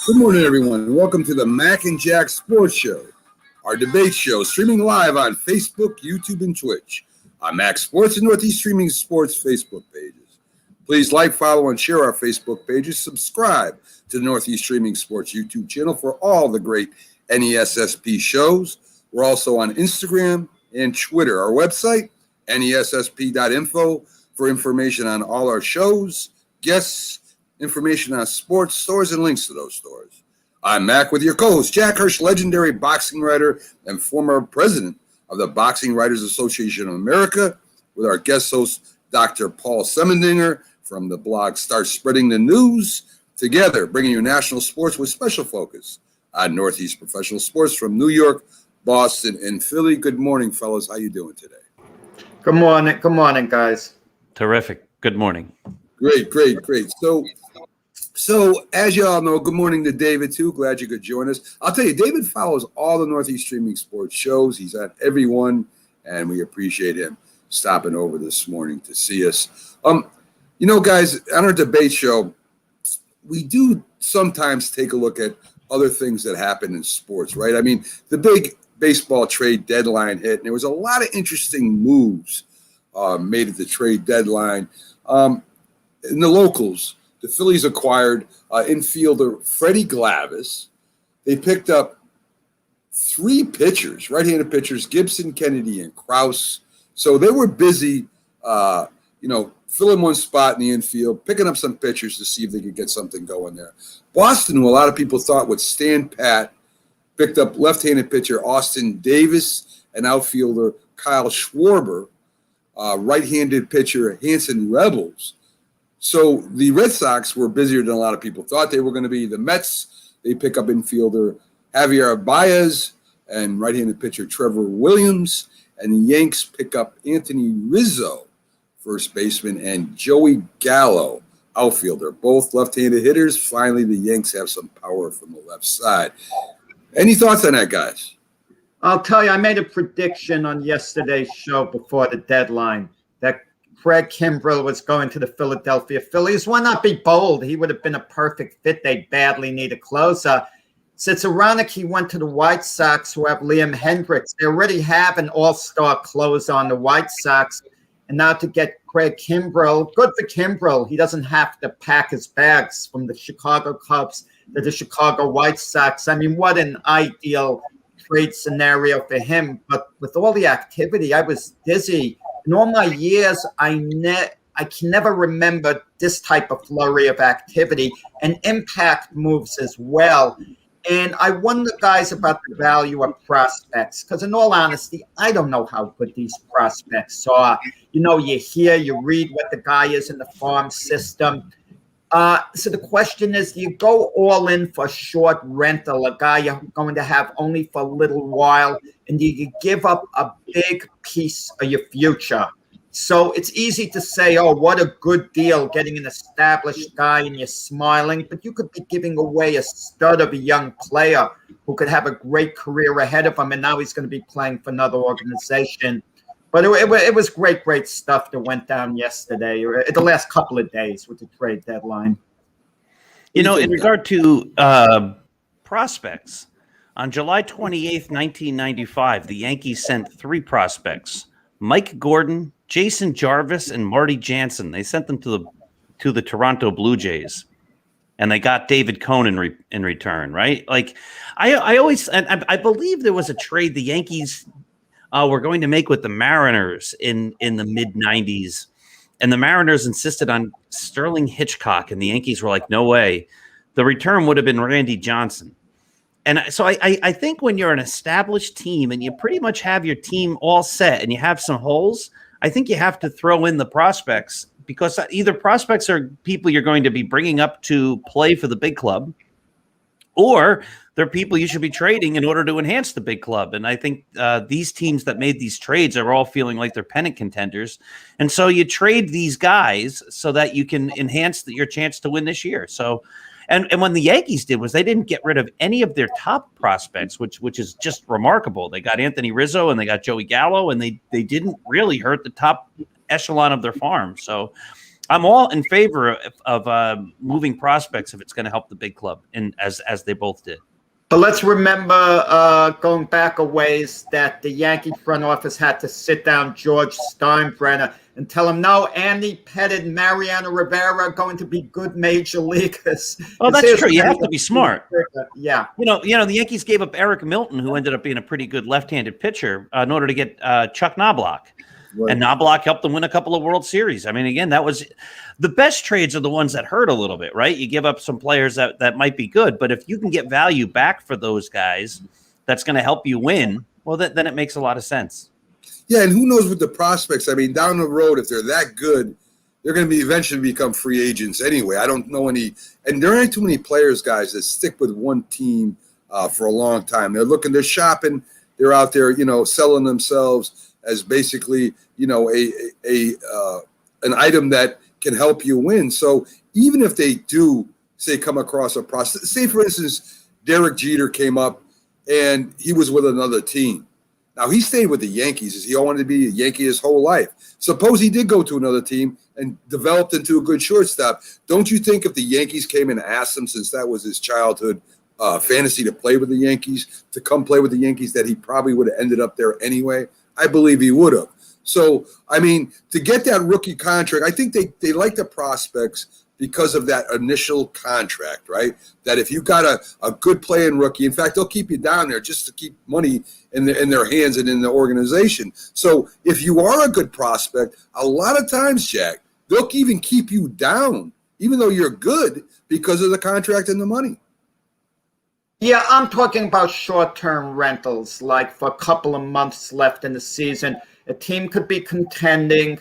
Good morning, everyone. Welcome to the Mac and Jack Sports Show, our debate show streaming live on Facebook, YouTube, and Twitch on Mac Sports and Northeast Streaming Sports Facebook pages. Please like, follow, and share our Facebook pages. Subscribe to the Northeast Streaming Sports YouTube channel for all the great NESSP shows. We're also on Instagram and Twitter. Our website, nessp.info, for information on all our shows, guests, information on sports, stores, and links to those stores. I'm Mac with your co-host, Jack Hirsch, legendary boxing writer and former president of the Boxing Writers Association of America, with our guest host, Dr. Paul Semendinger from the blog Start Spreading the News. Together, bringing you national sports with special focus on Northeast professional sports from New York, Boston, and Philly. Good morning, fellas. How you doing today? Good morning. Good morning, guys. Terrific. Good morning. Great. So, as you all know, good morning to David, too. Glad you could join us. I'll tell you, David follows all the Northeast Streaming Sports shows. He's at every one, and we appreciate him stopping over this morning to see us. Guys, on our debate show, we do sometimes take a look at other things that happen in sports, right? I mean, the big baseball trade deadline hit, and there was a lot of interesting moves made at the trade deadline. In the locals, the Phillies acquired infielder Freddie Glavis. They picked up three pitchers, right-handed pitchers, Gibson, Kennedy, and Krause. So they were busy, filling one spot in the infield, picking up some pitchers to see if they could get something going there. Boston, who a lot of people thought would stand pat, picked up left-handed pitcher Austin Davis and outfielder Kyle Schwarber, right-handed pitcher Hanson Rebels. So the Red Sox were busier than a lot of people thought they were going to be. The Mets, they pick up infielder Javier Baez and right-handed pitcher Trevor Williams. And the Yanks pick up Anthony Rizzo, first baseman, and Joey Gallo, outfielder. Both left-handed hitters. Finally, the Yanks have some power from the left side. Any thoughts on that, guys? I'll tell you, I made a prediction on yesterday's show before the deadline that Craig Kimbrell was going to the Philadelphia Phillies. Why not be bold? He would have been a perfect fit. They badly need a closer. So it's ironic he went to the White Sox, who have Liam Hendricks. They already have an all-star closer on the White Sox. And now to get Craig Kimbrell, good for Kimbrell. He doesn't have to pack his bags from the Chicago Cubs to the Chicago White Sox. I mean, what an ideal trade scenario for him. But with all the activity, I was dizzy. In all my years, I can never remember this type of flurry of activity and impact moves as well. And I wonder, guys, about the value of prospects, because in all honesty, I don't know how good these prospects are. You hear, you read what the guy is in the farm system. So the question is, do you go all in for short rental, a guy you're going to have only for a little while, and do you give up a big piece of your future? So it's easy to say, oh, what a good deal getting an established guy and you're smiling, but you could be giving away a stud of a young player who could have a great career ahead of him, and now he's going to be playing for another organization. But it was great stuff that went down yesterday, or the last couple of days with the trade deadline. In regard to prospects, on July 28th, 1995, the Yankees sent three prospects, Mike Gordon, Jason Jarvis, and Marty Jansen. They sent them to the Toronto Blue Jays, and they got David Cohn in return, right? Like, I believe there was a trade the Yankees were going to make with the Mariners in the mid-'90s, and the Mariners insisted on Sterling Hitchcock, and the Yankees were like, no way. The return would have been Randy Johnson. And so I think when you're an established team and you pretty much have your team all set and you have some holes, I think you have to throw in the prospects, because either prospects are people you're going to be bringing up to play for the big club, or they're people you should be trading in order to enhance the big club. And I think these teams that made these trades are all feeling like they're pennant contenders. And so you trade these guys so that you can enhance your chance to win this year. So, and when the Yankees did was they didn't get rid of any of their top prospects, which is just remarkable. They got Anthony Rizzo and they got Joey Gallo, and they didn't really hurt the top echelon of their farm. So I'm all in favor of moving prospects if it's going to help the big club, and as they both did. But let's remember, going back a ways, that the Yankee front office had to sit down George Steinbrenner and tell him, no, Andy Pettitte and Mariano Rivera are going to be good major leaguers. Oh, that's true. You have to be smart. Yeah. You know, the Yankees gave up Eric Milton, who ended up being a pretty good left-handed pitcher, in order to get Chuck Knobloch. Right. And Knobloch helped them win a couple of World Series. I mean, again, that was the best trades are the ones that hurt a little bit, right? You give up some players that might be good, but if you can get value back for those guys, that's going to help you win. Well, then it makes a lot of sense. Yeah, and who knows with the prospects? I mean, down the road, if they're that good, they're going to be eventually become free agents anyway. I don't know any, and there aren't too many players, guys, that stick with one team for a long time. They're shopping, they're out there, selling themselves as basically, an item that can help you win. So even if they do, say, come across a prospect, say, for instance, Derek Jeter came up and he was with another team. Now, he stayed with the Yankees. He wanted to be a Yankee his whole life. Suppose he did go to another team and developed into a good shortstop. Don't you think if the Yankees came and asked him, since that was his childhood fantasy to play with the Yankees, to come play with the Yankees, that he probably would have ended up there anyway? I believe he would have. So, I mean, to get that rookie contract, I think they like the prospects because of that initial contract, right? That if you got a good playing rookie, in fact, they'll keep you down there just to keep money in their hands and in the organization. So if you are a good prospect, a lot of times, Jack, they'll even keep you down, even though you're good, because of the contract and the money. Yeah, I'm talking about short-term rentals, like for a couple of months left in the season. A team could be contending.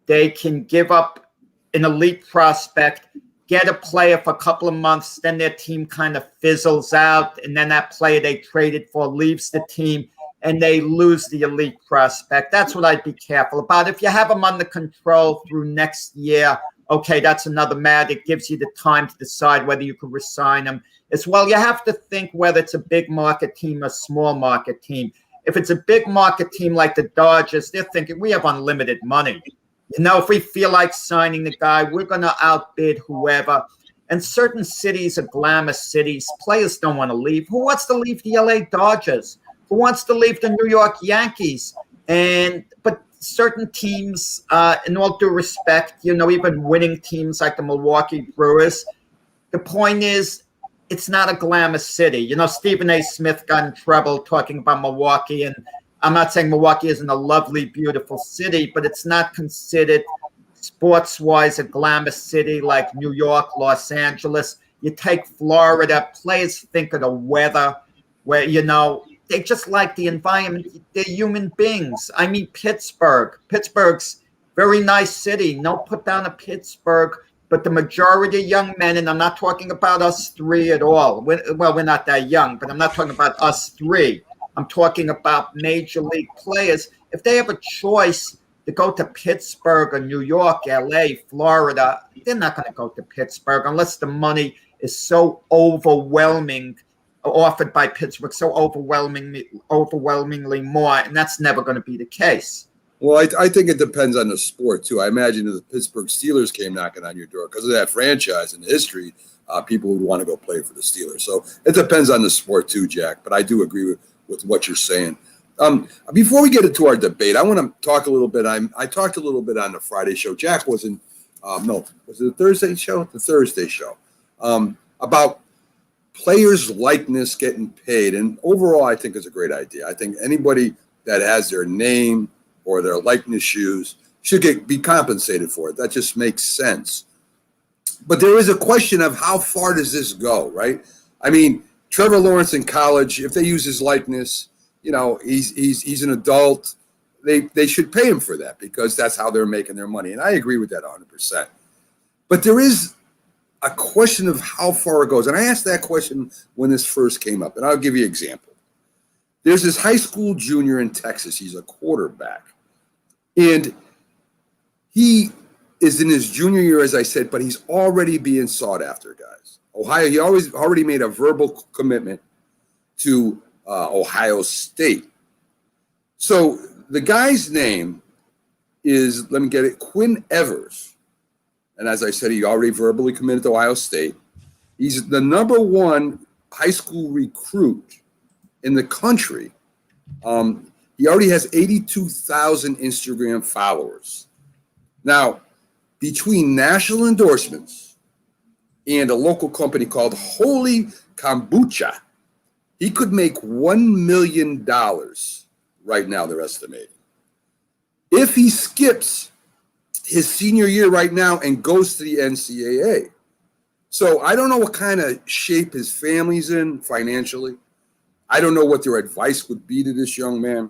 They can give up an elite prospect, get a player for a couple of months, then their team kind of fizzles out, and then that player they traded for leaves the team, and they lose the elite prospect. That's what I'd be careful about. If you have them under control through next year, okay, that's another matter. It gives you the time to decide whether you can resign them. As well, you have to think whether it's a big market team or small market team. If it's a big market team like the Dodgers, they're thinking, we have unlimited money. If we feel like signing the guy, we're going to outbid whoever. And certain cities are glamour cities. Players don't want to leave. Who wants to leave the LA Dodgers? Who wants to leave the New York Yankees? But certain teams, in all due respect, even winning teams like the Milwaukee Brewers, the point is, it's not a glamour city. Stephen A. Smith got in trouble talking about Milwaukee, and I'm not saying Milwaukee isn't a lovely, beautiful city, but it's not considered sports-wise a glamour city like New York, Los Angeles. You take Florida, players think of the weather where, they just like the environment. They're human beings. I mean, Pittsburgh. Pittsburgh's very nice city. No put down to Pittsburgh. But the majority of young men, and I'm not talking about us three at all. We're not that young, but I'm not talking about us three. I'm talking about major league players. If they have a choice to go to Pittsburgh or New York, LA, Florida, they're not going to go to Pittsburgh unless the money is so overwhelming, offered by Pittsburgh, so overwhelmingly more, and that's never going to be the case. Well, I think it depends on the sport, too. I imagine if the Pittsburgh Steelers came knocking on your door, because of that franchise and the history, people would want to go play for the Steelers. So it depends on the sport, too, Jack. But I do agree with what you're saying. Before we get into our debate, I want to talk a little bit. I talked a little bit on the Friday show. Jack wasn't was it the Thursday show? The Thursday show. About players' likeness getting paid. And overall, I think it's a great idea. I think anybody that has their name or their likeness shoes should be compensated for it. That just makes sense. But there is a question of how far does this go, right? I mean, Trevor Lawrence in college, if they use his likeness, he's an adult. They should pay him for that because that's how they're making their money. And I agree with that 100%. But there is a question of how far it goes. And I asked that question when this first came up. And I'll give you an example. There's this high school junior in Texas. He's a quarterback. And he is in his junior year, as I said, but he's already being sought after, guys. He already made a verbal commitment to Ohio State. So the guy's name is, let me get it, Quinn Evers. And as I said, he already verbally committed to Ohio State. He's the number one high school recruit in the country. He already has 82,000 Instagram followers. Now, between national endorsements and a local company called Holy Kombucha, he could make $1 million right now, they're estimating. If he skips his senior year right now and goes to the NCAA. So I don't know what kind of shape his family's in financially. I don't know what their advice would be to this young man.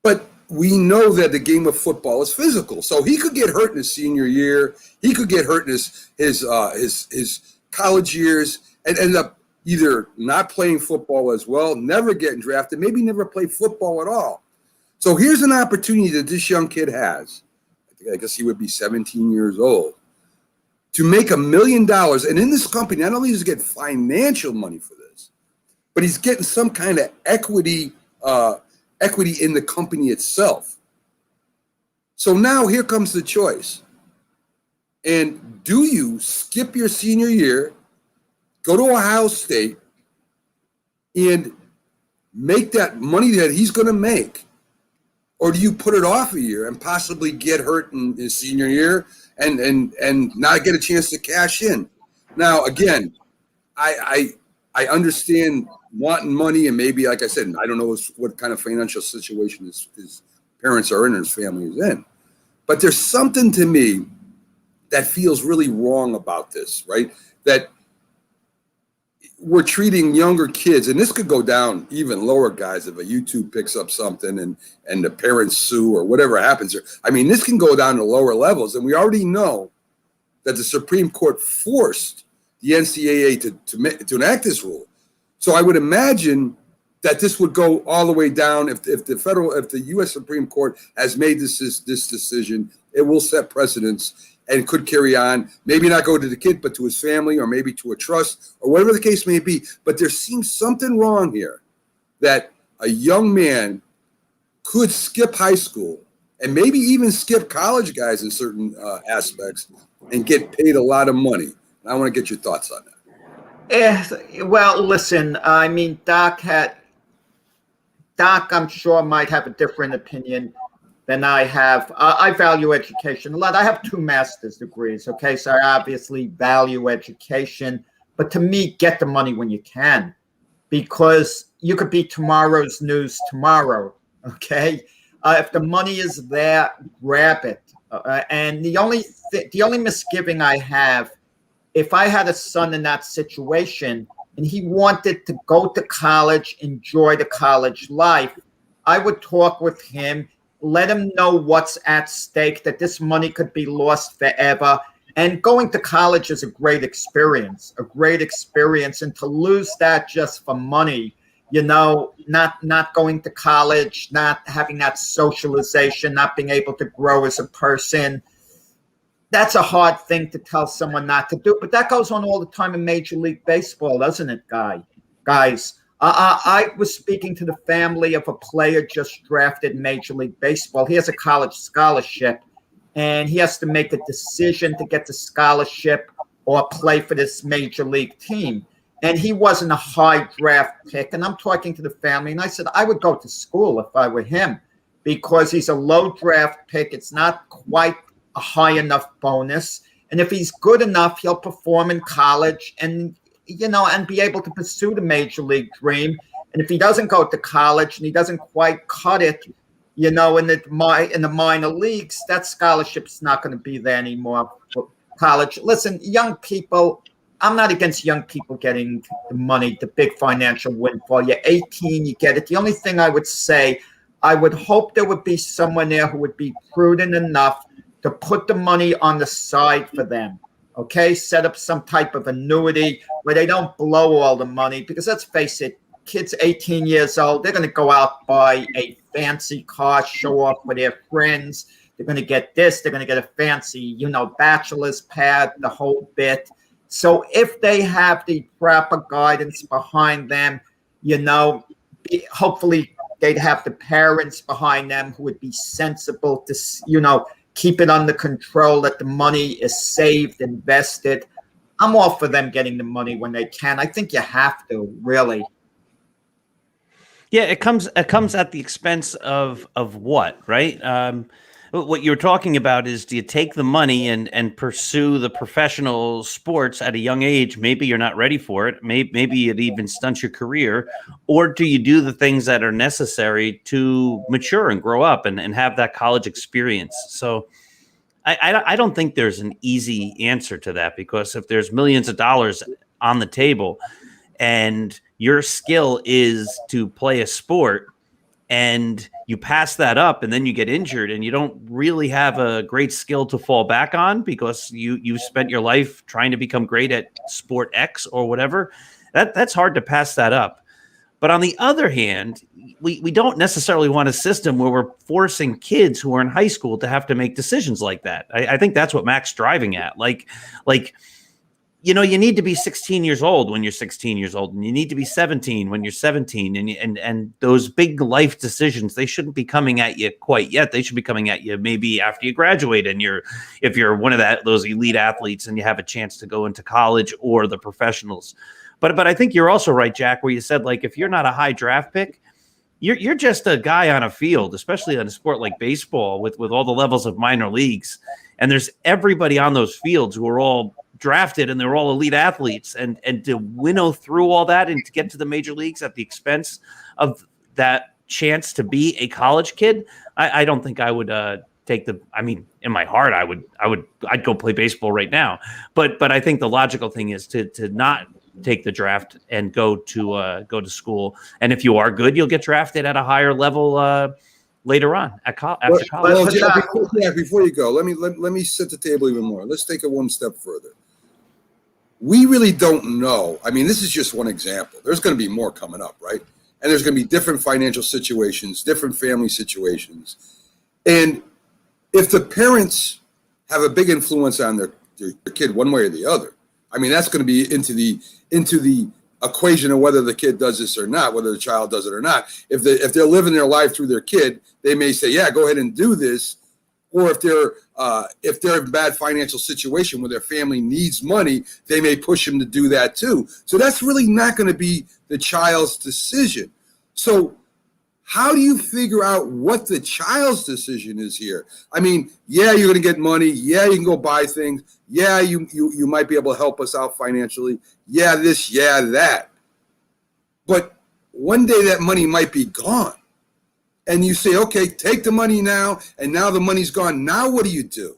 But we know that the game of football is physical. So he could get hurt in his senior year. He could get hurt in his college years and end up either not playing football as well, never getting drafted, maybe never play football at all. So here's an opportunity that this young kid has. I guess he would be 17 years old to make $1 million. And in this company, not only does he get financial money for this, but he's getting some kind of equity in the company itself. So now here comes the choice. And do you skip your senior year, go to Ohio State, and make that money that he's going to make? Or do you put it off a year and possibly get hurt in his senior year and not get a chance to cash in? Now, again, I understand wanting money, and maybe, like I said, I don't know what kind of financial situation his parents are in or his family is in. But there's something to me that feels really wrong about this, right? That we're treating younger kids, and this could go down even lower, guys, if a YouTube picks up something and the parents sue or whatever happens there. I mean, this can go down to lower levels, and we already know that the Supreme Court forced the NCAA to enact this rule. So I would imagine that this would go all the way down if the U.S. Supreme Court has made this decision. It will set precedents and could carry on, maybe not go to the kid, but to his family or maybe to a trust or whatever the case may be. But there seems something wrong here that a young man could skip high school and maybe even skip college, guys, in certain aspects and get paid a lot of money. And I want to get your thoughts on that. Well, listen, I mean, Doc, I'm sure, might have a different opinion than I have. I value education a lot. I have 2 master's degrees, okay? So I obviously value education. But to me, get the money when you can, because you could be tomorrow's news tomorrow, okay? If the money is there, grab it. And the only misgiving I have, if I had a son in that situation and he wanted to go to college, enjoy the college life, I would talk with him, let him know what's at stake, that this money could be lost forever. And going to college is a great experience. And to lose that just for money, you know, not going to college, not having that socialization, not being able to grow as a person, that's a hard thing to tell someone not to do. But that goes on all the time in Major League Baseball, doesn't it, guys? I was speaking to the family of a player just drafted in Major League Baseball. He has a college scholarship, and he has to make a decision to get the scholarship or play for this Major League team. And he wasn't a high draft pick. And I'm talking to the family, and I said, I would go to school if I were him, because he's a low draft pick. It's not quite a high enough bonus. And if he's good enough, he'll perform in college and, you know, and be able to pursue the major league dream. And if he doesn't go to college and he doesn't quite cut it, you know, in the minor leagues, that scholarship's not going to be there anymore for college. Listen, young people, I'm not against young people getting the money, the big financial windfall. You're 18, you get it. The only thing I would say, I would hope there would be someone there who would be prudent enough to put the money on the side for them, okay? Set up some type of annuity where they don't blow all the money, because let's face it, kids 18 years old, they're going to go out, buy a fancy car, show off with their friends. They're going to get this, they're going to get a fancy, you know, bachelor's pad, the whole bit. So if they have the proper guidance behind them, you know, hopefully they'd have the parents behind them who would be sensible to, you know, keep it under control, that the money is saved, invested. I'm all for them getting the money when they can. I think you have to, really. Yeah, it comes at the expense of what, right? What you're talking about is, do you take the money and pursue the professional sports at a young age? Maybe you're not ready for it. Maybe it even stunts your career. Or do you do the things that are necessary to mature and grow up and have that college experience? So I don't think there's an easy answer to that, because if there's millions of dollars on the table and your skill is to play a sport, and you pass that up and then you get injured and you don't really have a great skill to fall back on because you spent your life trying to become great at sport X or whatever, that's hard to pass that up. But on the other hand, we don't necessarily want a system where we're forcing kids who are in high school to have to make decisions like that. I think that's what Mac's driving at. Like, you know, you need to be 16 years old when you're 16 years old, and you need to be 17 when you're 17. And those big life decisions, they shouldn't be coming at you quite yet. They should be coming at you maybe after you graduate, and if you're one of those elite athletes and you have a chance to go into college or the professionals. But I think you're also right, Jack, where you said, like, if you're not a high draft pick, you're just a guy on a field, especially on a sport like baseball with all the levels of minor leagues. And there's everybody on those fields who are all drafted and they're all elite athletes, and to winnow through all that and to get to the major leagues at the expense of that chance to be a college kid, I don't think I would take in my heart I'd go play baseball right now, but I think the logical thing is to not take the draft and go to school, and if you are good, you'll get drafted at a higher level later on after college. Well, Jack, before you go, let me set the table even more. Let's take it one step further. We really don't know. I mean, this is just one example. There's going to be more coming up, right? And there's going to be different financial situations, different family situations. And if the parents have a big influence on their kid one way or the other, I mean, that's going to be into the equation of whether the kid does this or not, whether the child does it or not. If they're living their life through their kid, they may say, yeah, go ahead and do this. Or if they're in a bad financial situation where their family needs money, they may push them to do that too. So that's really not going to be the child's decision. So how do you figure out what the child's decision is here? I mean, yeah, you're going to get money. Yeah, you can go buy things. Yeah, you might be able to help us out financially. Yeah, this, yeah, that. But one day that money might be gone. And you say, okay, take the money now, and now the money's gone. Now what do?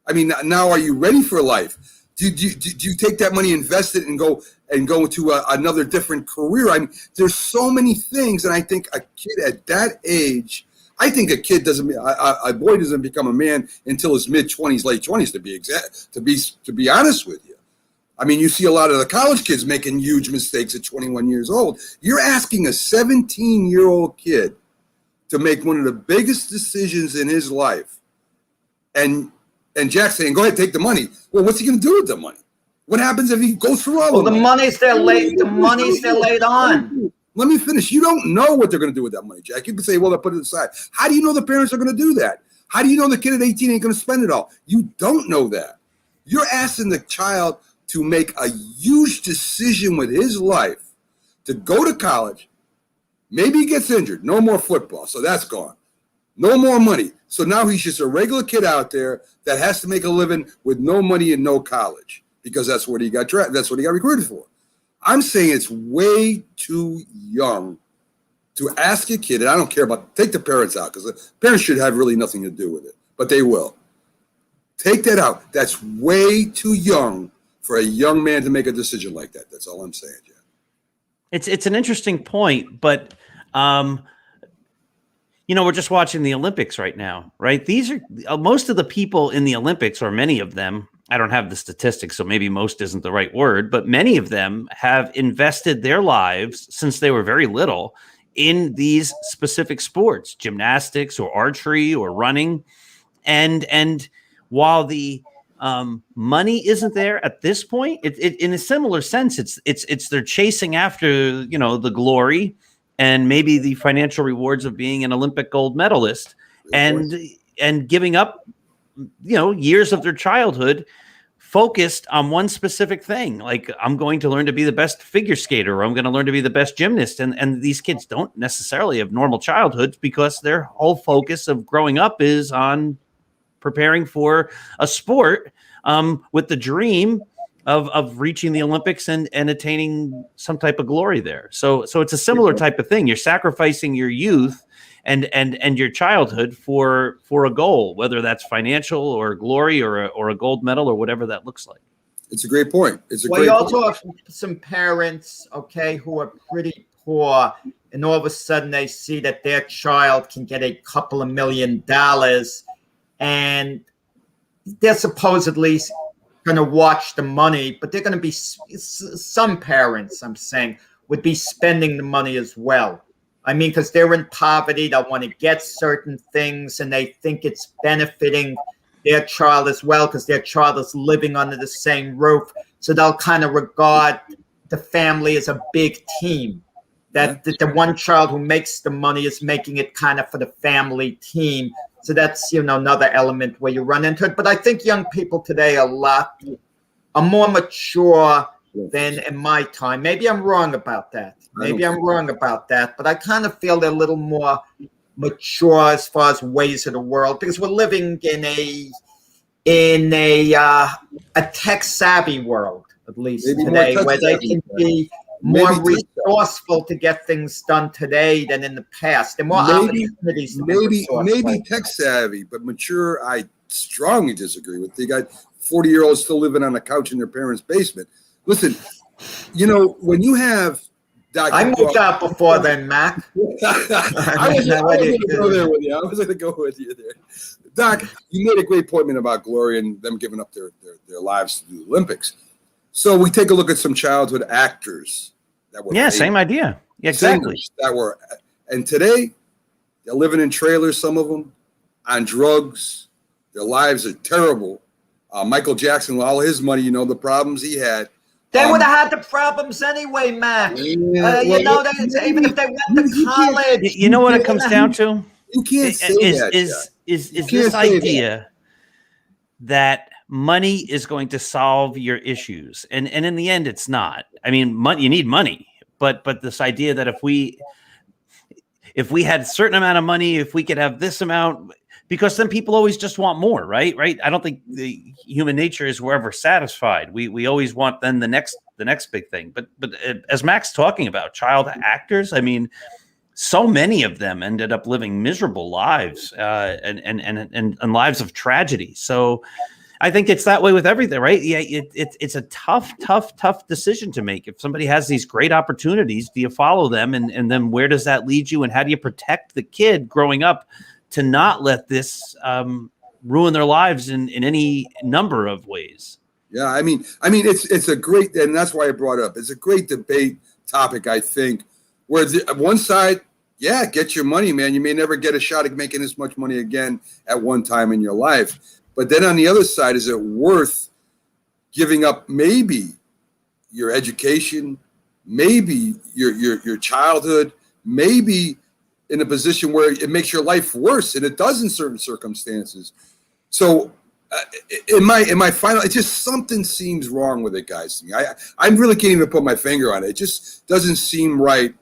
I mean, now are you ready for life? Do you take that money, invest it, and go into another different career? I mean, there's so many things, and I think a kid at that age, a boy doesn't become a man until his mid-20s, late 20s. To be honest with you, I mean, you see a lot of the college kids making huge mistakes at 21 years old. You're asking a 17-year-old kid to make one of the biggest decisions in his life. And Jack's saying, go ahead, take the money. Well, what's he going to do with the money? What happens if he goes through all of it? The money's there late. The money's there late on. Let me finish. You don't know what they're going to do with that money, Jack. You can say, well, they'll put it aside. How do you know the parents are going to do that? How do you know the kid at 18 ain't going to spend it all? You don't know that. You're asking the child to make a huge decision with his life to go to college. Maybe he gets injured. No more football. So that's gone. No more money. So now he's just a regular kid out there that has to make a living with no money and no college because that's what he got recruited for. I'm saying it's way too young to ask a kid, and I don't care take the parents out because the parents should have really nothing to do with it, but they will. Take that out. That's way too young for a young man to make a decision like that. That's all I'm saying, Jeff. It's an interesting point, but we're just watching the Olympics right now, right? These are most of the people in the Olympics, or many of them. I don't have the statistics, so maybe most isn't the right word, but many of them have invested their lives since they were very little in these specific sports, gymnastics or archery or running. And while the money isn't there at this point, it in a similar sense, it's they're chasing after, the glory and maybe the financial rewards of being an Olympic gold medalist and giving up years of their childhood focused on one specific thing. Like, I'm going to learn to be the best figure skater, or I'm going to learn to be the best gymnast. And these kids don't necessarily have normal childhoods because their whole focus of growing up is on preparing for a sport, with the dream of reaching the Olympics and attaining some type of glory there. So it's a similar type of thing. You're sacrificing your youth and your childhood for a goal, whether that's financial or glory or a gold medal or whatever that looks like. It's a great point. It's a well, great you also point. have some parents, okay, who are pretty poor, and all of a sudden they see that their child can get a couple of $1 million, and they're supposedly going to watch the money, but they're going to be, some parents, I'm saying, would be spending the money as well. I mean, because they're in poverty, they'll want to get certain things, and they think it's benefiting their child as well because their child is living under the same roof. So they'll kind of regard the family as a big team. That the one child who makes the money is making it kind of for the family team. So that's, another element where you run into it. But I think young people today are more mature than in my time. Maybe I'm wrong about that. But I kind of feel they're a little more mature as far as ways of the world, because we're living in a tech savvy world, at least maybe today, where they can be more resourceful to get things done today than in the past. And more opportunities. Maybe tech savvy, but mature, I strongly disagree with. They got 40-year-olds still living on a couch in their parents' basement. Listen, when you have I moved out before then, Mac. I was going to go there with you. I was going to go with you there. Doc, you made a great point about glory and them giving up their lives to do the Olympics. So we take a look at some childhood actors that were same idea. Yeah, exactly. And today they're living in trailers, some of them, on drugs. Their lives are terrible. Michael Jackson, with all his money, the problems he had. They would have had the problems anyway, Mac. Even if they went to college. You know what it comes down to? You can't say is this idea that money is going to solve your issues, and in the end, it's not. I mean, you need money, but this idea that if we had a certain amount of money, if we could have this amount. Because then people always just want more, right? I don't think the human nature is we're ever satisfied. We always want then the next big thing. But as Mac's talking about child actors, I mean, so many of them ended up living miserable lives and lives of tragedy. So I think it's that way with everything, right? Yeah, it's a tough decision to make. If somebody has these great opportunities, do you follow them? And then where does that lead you? And how do you protect the kid growing up to not let this ruin their lives in any number of ways? Yeah, I mean, it's a great, and that's why I brought it up. It's a great debate topic, I think, where one side, get your money, man. You may never get a shot at making this much money again at one time in your life. But then on the other side, is it worth giving up maybe your education, maybe your childhood, maybe in a position where it makes your life worse, and it does in certain circumstances. So in my final, it just something seems wrong with it, guys. To me, I really can't even put my finger on it. It just doesn't seem right.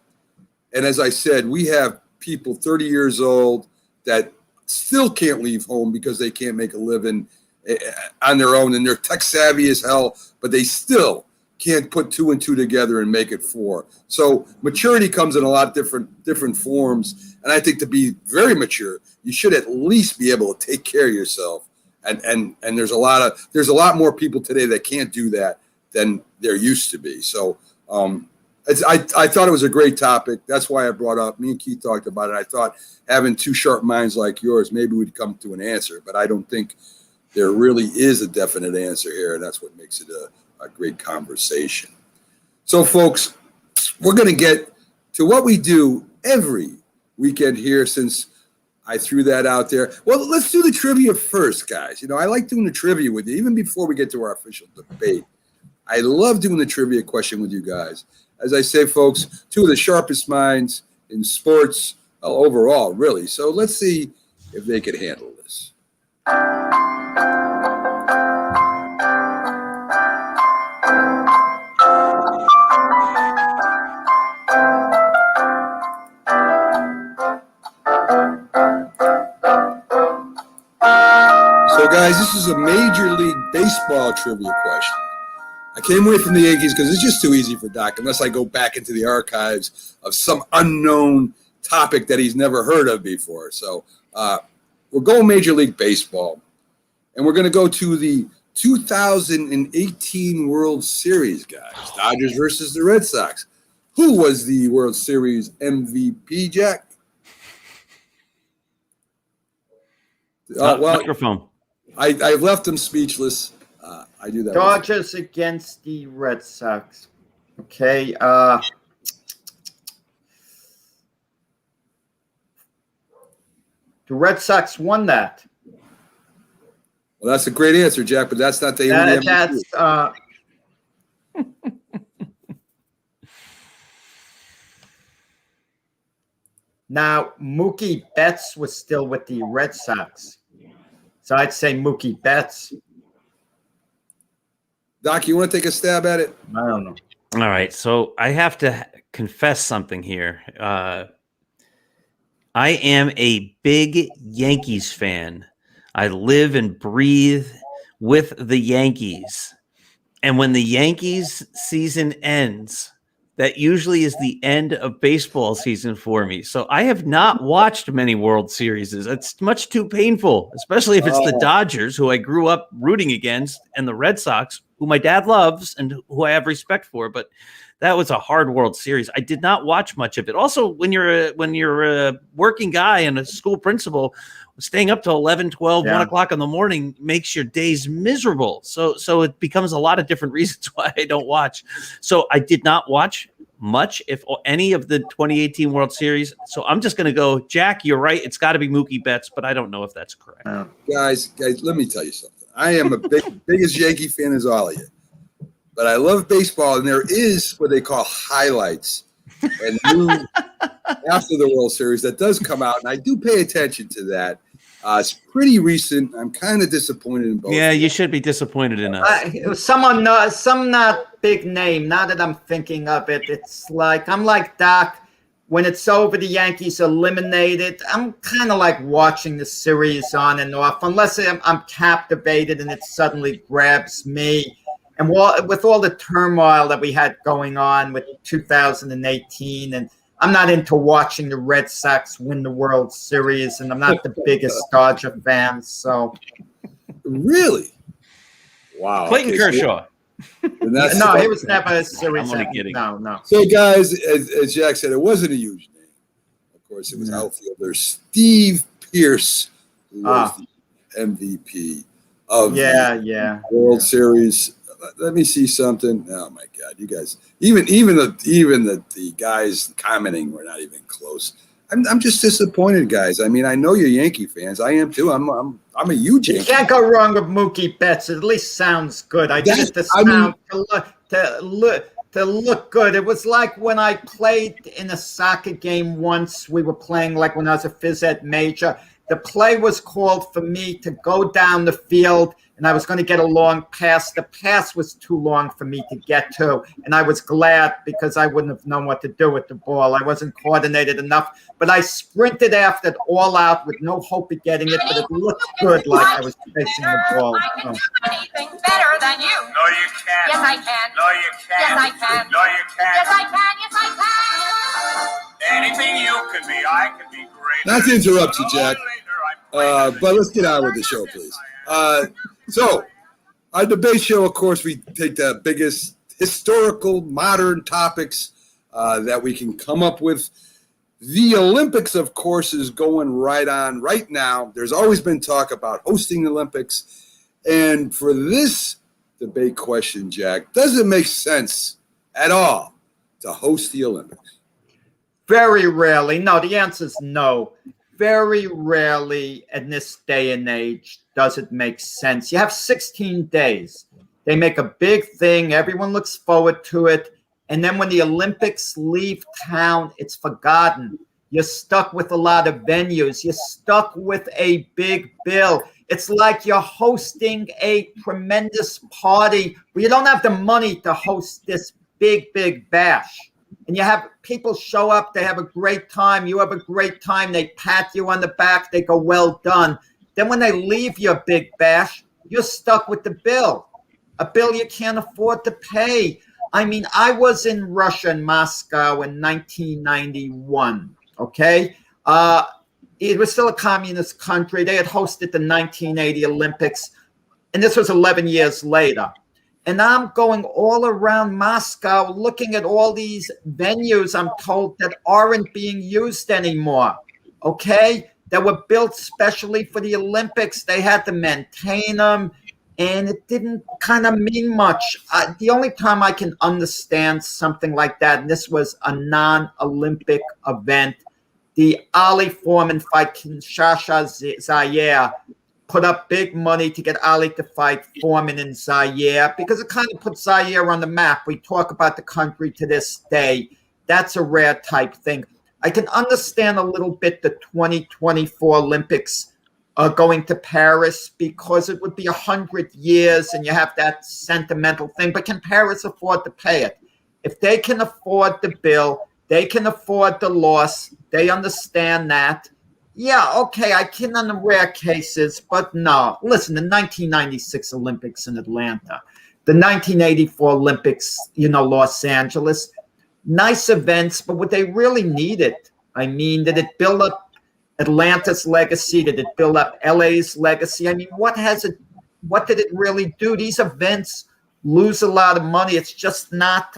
And as I said, we have people 30 years old that still can't leave home because they can't make a living on their own, and they're tech savvy as hell, but they still can't put 2 and 2 together and make it 4. So maturity comes in a lot of different forms. And I think to be very mature, you should at least be able to take care of yourself. And there's a lot more people today that can't do that than there used to be. So I thought it was a great topic. That's why I brought up. Me and Keith talked about it. I thought having 2 sharp minds like yours, maybe we'd come to an answer. But I don't think there really is a definite answer here, and that's what makes it a great conversation. So, folks, we're going to get to what we do every weekend here, since I threw that out there. Well, let's do the trivia first, guys. I like doing the trivia with you, even before we get to our official debate. I love doing the trivia question with you guys. As I say, folks, 2 of the sharpest minds in sports overall, really. So let's see if they can handle this. Guys, this is a Major League Baseball trivia question. I came away from the Yankees because it's just too easy for Doc, unless I go back into the archives of some unknown topic that he's never heard of before. So we're going Major League Baseball, and we're going to go to the 2018 World Series, guys. Dodgers versus the Red Sox. Who was the World Series MVP, Jack? Microphone. I've left him speechless. I do that. Dodgers against the Red Sox. Okay. The Red Sox won that. Well, that's a great answer, Jack, but that's not the only that's Now, Mookie Betts was still with the Red Sox. So I'd say Mookie Betts. Doc, you want to take a stab at it? I don't know. All right. So I have to confess something here. I am a big Yankees fan. I live and breathe with the Yankees. And when the Yankees season ends, that usually is the end of baseball season for me. So I have not watched many World Series. It's much too painful, especially if it's the Dodgers, who I grew up rooting against, and the Red Sox, who my dad loves and who I have respect for. But that was a hard World Series. I did not watch much of it. Also, when you're a working guy and a school principal, staying up till 11, 12, 1 o'clock in the morning makes your days miserable. So it becomes a lot of different reasons why I don't watch. So I did not watch much, if any, of the 2018 World Series. So I'm just going to go, Jack, you're right. It's got to be Mookie Betts, but I don't know if that's correct. Guys, let me tell you something. I am a biggest Yankee fan as all of you. But I love baseball, and there is what they call highlights and news after the World Series that does come out, and I do pay attention to that. It's pretty recent. I'm kind of disappointed in both. Yeah, you should be disappointed in us. Some not big name. Now that I'm thinking of it, it's like I'm like Doc. When it's over, the Yankees eliminated. I'm kind of like watching the series on and off, unless I'm captivated and it suddenly grabs me. And with all the turmoil that we had going on with 2018, and I'm not into watching the Red Sox win the World Series, and I'm not the biggest Dodger fan. So, really, wow, Clayton Kershaw. No, he was never a series. I'm only kidding. No. So, guys, as Jack said, it wasn't a huge name. Of course, it was outfielder Steve Pearce, who was the MVP of the World Series. Let me see something. Oh my God, you guys! Even the guys commenting were not even close. I'm just disappointed, guys. I mean, I know you're Yankee fans. I am too. I'm a huge Yankee. You can't go wrong with Mookie Betts. It at least sounds good. To look good. It was like when I played in a soccer game once. We were playing like when I was a phys ed major. The play was called for me to go down the field, and I was going to get a long pass. The pass was too long for me to get to, and I was glad because I wouldn't have known what to do with the ball. I wasn't coordinated enough, but I sprinted after it all out with no hope of getting it, but it looked good like I was chasing the ball. Anything better than you. No, you can't. Yes, I can. No, you can't. Yes, I can. No, you can't. Yes, I can. Yes, I can. Anything you can be, I can be great. Not to interrupt you, Jack, but let's get on with the show, please. So, our debate show, of course, we take the biggest historical, modern topics that we can come up with. The Olympics, of course, is going right on right now. There's always been talk about hosting the Olympics. And for this debate question, Jack, does it make sense at all to host the Olympics? Very rarely. No, the answer is no. Very rarely in this day and age does it make sense. You have 16 days. They make a big thing. Everyone looks forward to it. And then when the Olympics leave town, it's forgotten. You're stuck with a lot of venues. You're stuck with a big bill. It's like you're hosting a tremendous party, but you don't have the money to host this big, big bash. And you have people show up, they have a great time, you have a great time, they pat you on the back, they go, well done. Then when they leave your big bash, you're stuck with the bill, a bill you can't afford to pay. I mean, I was in Russia, in Moscow in 1991, okay? It was still a communist country. They had hosted the 1980 Olympics, and this was 11 years later. And I'm going all around Moscow looking at all these venues, I'm told, that aren't being used anymore, okay? That were built specially for the Olympics. They had to maintain them, and it didn't kind of mean much. The only time I can understand something like that, and this was a non-Olympic event, the Ali Foreman fight, Kinshasa Zaire, put up big money to get Ali to fight Foreman in Zaire because it kind of put Zaire on the map. We talk about the country to this day. That's a rare type thing. I can understand a little bit the 2024 Olympics going to Paris because it would be 100 years and you have that sentimental thing. But can Paris afford to pay it? If they can afford the bill, they can afford the loss. They understand that. Yeah, okay, I can on the rare cases, but no. Listen, the 1996 Olympics in Atlanta, the 1984 Olympics, Los Angeles, nice events, but would they really need it? I mean, did it build up Atlanta's legacy? Did it build up LA's legacy? I mean, what did it really do? These events lose a lot of money. It's just not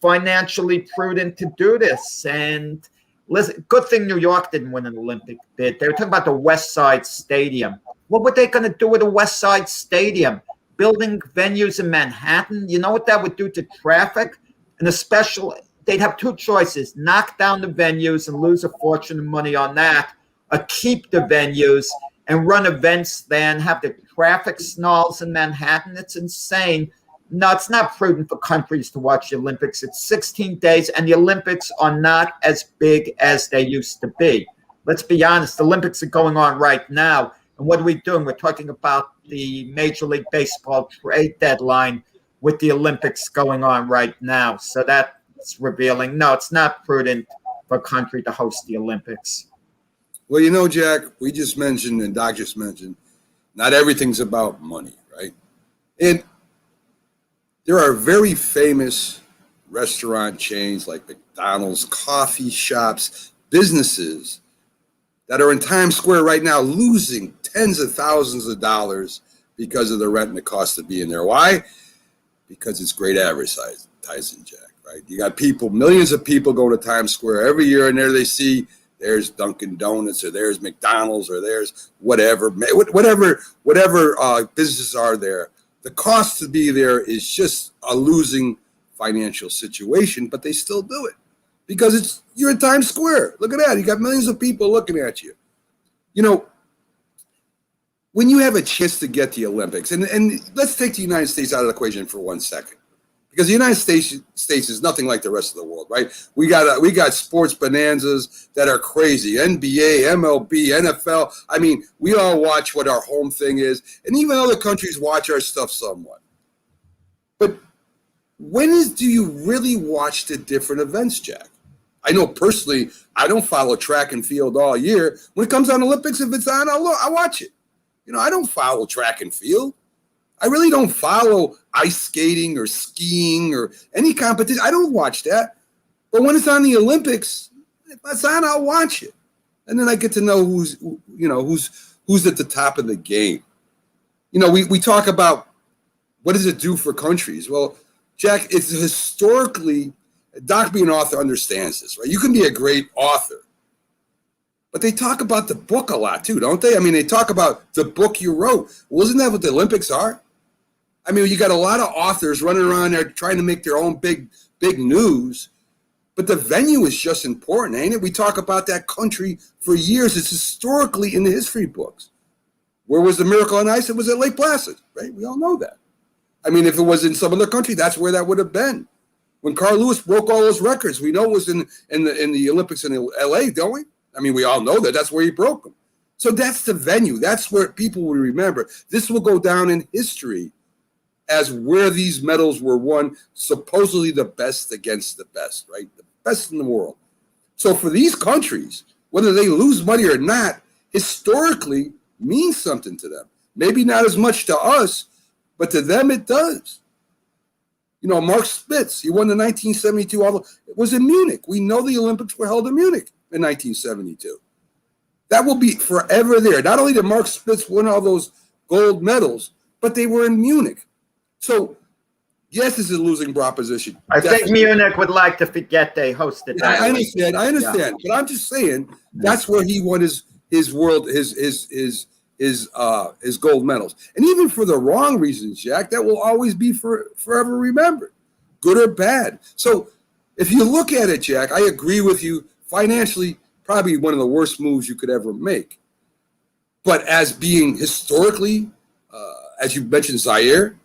financially prudent to do this. And listen, good thing New York didn't win an Olympic bid. They were talking about the West Side Stadium. What were they going to do with the West Side Stadium? Building venues in Manhattan? You know what that would do to traffic? And especially, they'd have two choices: knock down the venues and lose a fortune of money on that, or keep the venues and run events then, have the traffic snarls in Manhattan. It's insane. No, it's not prudent for countries to watch the Olympics. It's 16 days, and the Olympics are not as big as they used to be. Let's be honest. The Olympics are going on right now. And what are we doing? We're talking about the Major League Baseball trade deadline with the Olympics going on right now. So that's revealing. No, it's not prudent for a country to host the Olympics. Well, Jack, we just mentioned, and Doc just mentioned, not everything's about money, right? And there are very famous restaurant chains like McDonald's, coffee shops, businesses that are in Times Square right now losing tens of thousands of dollars because of the rent and the cost of being there. Why? Because it's great advertising, Jack, right? You got people, millions of people go to Times Square every year, and there they see there's Dunkin' Donuts, or there's McDonald's, or there's whatever businesses are there. The cost to be there is just a losing financial situation, but they still do it because you're in Times Square. Look at that. You got millions of people looking at you. When you have a chance to get the Olympics, and let's take the United States out of the equation for 1 second, because the United States is nothing like the rest of the world, right? We got sports bonanzas that are crazy. NBA, MLB, NFL. I mean, we all watch what our home thing is, and even other countries watch our stuff somewhat. But do you really watch the different events, Jack? I know personally, I don't follow track and field all year. When it comes on Olympics, if it's on, I watch it. I don't follow track and field. I really don't follow ice skating or skiing or any competition. I don't watch that. But when it's on the Olympics, if it's on, I'll watch it. And then I get to know who's at the top of the game. We talk about what does it do for countries? Well, Jack, it's historically, Doc being an author understands this, right? You can be a great author, but they talk about the book a lot too, don't they? I mean, they talk about the book you wrote. Well, isn't that what the Olympics are? I mean, you got a lot of authors running around there trying to make their own big news, but the venue is just important, ain't it? We talk about that country for years. It's historically in the history books. Where was the Miracle on Ice? It was at Lake Placid, right? We all know that. I mean, if it was in some other country, that's where that would have been. When Carl Lewis broke all those records, we know it was in the Olympics in LA, don't we? I mean, we all know that. That's where he broke them. So that's the venue. That's where people will remember. This will go down in history as where these medals were won, supposedly the best against the best, right? The best in the world. So for these countries, whether they lose money or not, historically, means something to them. Maybe not as much to us, but to them it does. You know, Mark Spitz, he won the 1972. It was in Munich. We know the Olympics were held in Munich in 1972. That will be forever there. Not only did Mark Spitz win all those gold medals, but they were in Munich. So, yes, this is a losing proposition. I think Munich would like to forget they hosted that. I understand. Yeah. But I'm just saying that's where he won his gold medals. And even for the wrong reasons, Jack, that will always be forever remembered, good or bad. So if you look at it, Jack, I agree with you. Financially, probably one of the worst moves you could ever make. But as being historically, as you mentioned, Zaire,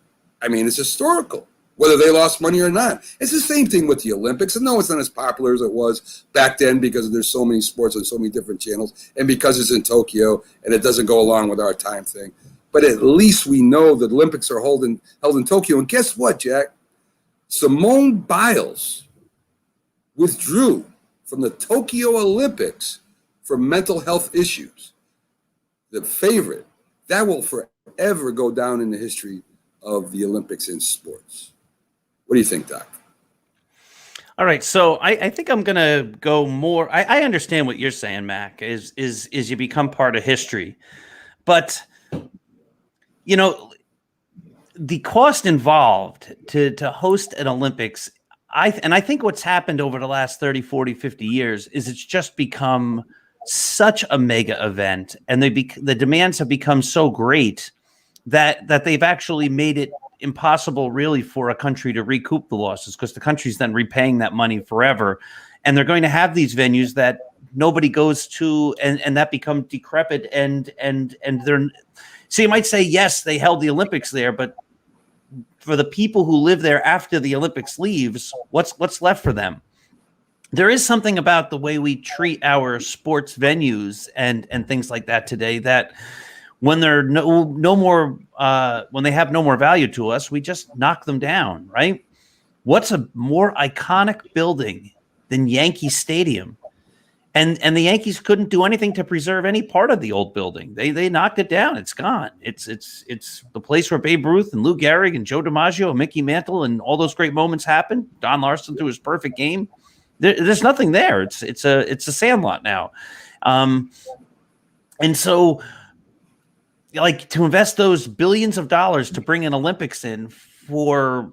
I mean, it's historical, whether they lost money or not. It's the same thing with the Olympics. And no, it's not as popular as it was back then because there's so many sports on so many different channels and because it's in Tokyo and it doesn't go along with our time thing. But at least we know that the Olympics are held in Tokyo. And guess what, Jack? Simone Biles withdrew from the Tokyo Olympics for mental health issues. The favorite. That will forever go down in the history of the Olympics in sports. What do you think, Doc? All right, so I think I'm going to go more. I understand what you're saying, Mac, is you become part of history. But, you know, the cost involved to host an Olympics, I think what's happened over the last 30, 40, 50 years is it's just become such a mega event, and the demands have become so great that they've actually made it impossible really for a country to recoup the losses, because the country's then repaying that money forever. And they're going to have these venues that nobody goes to, and that become decrepit. And they're, so you might say, yes, they held the Olympics there, but for the people who live there after the Olympics leaves, what's left for them? There is something about the way we treat our sports venues and things like that today that when they're no more, when they have no more value to us, we just knock them down, right? What's a more iconic building than Yankee Stadium? And the Yankees couldn't do anything to preserve any part of the old building. They knocked it down. It's gone. It's the place where Babe Ruth and Lou Gehrig and Joe DiMaggio and Mickey Mantle and all those great moments happened. Don Larson threw his perfect game. There's nothing there. It's a sandlot now. And so, like, to invest those billions of dollars to bring an Olympics in for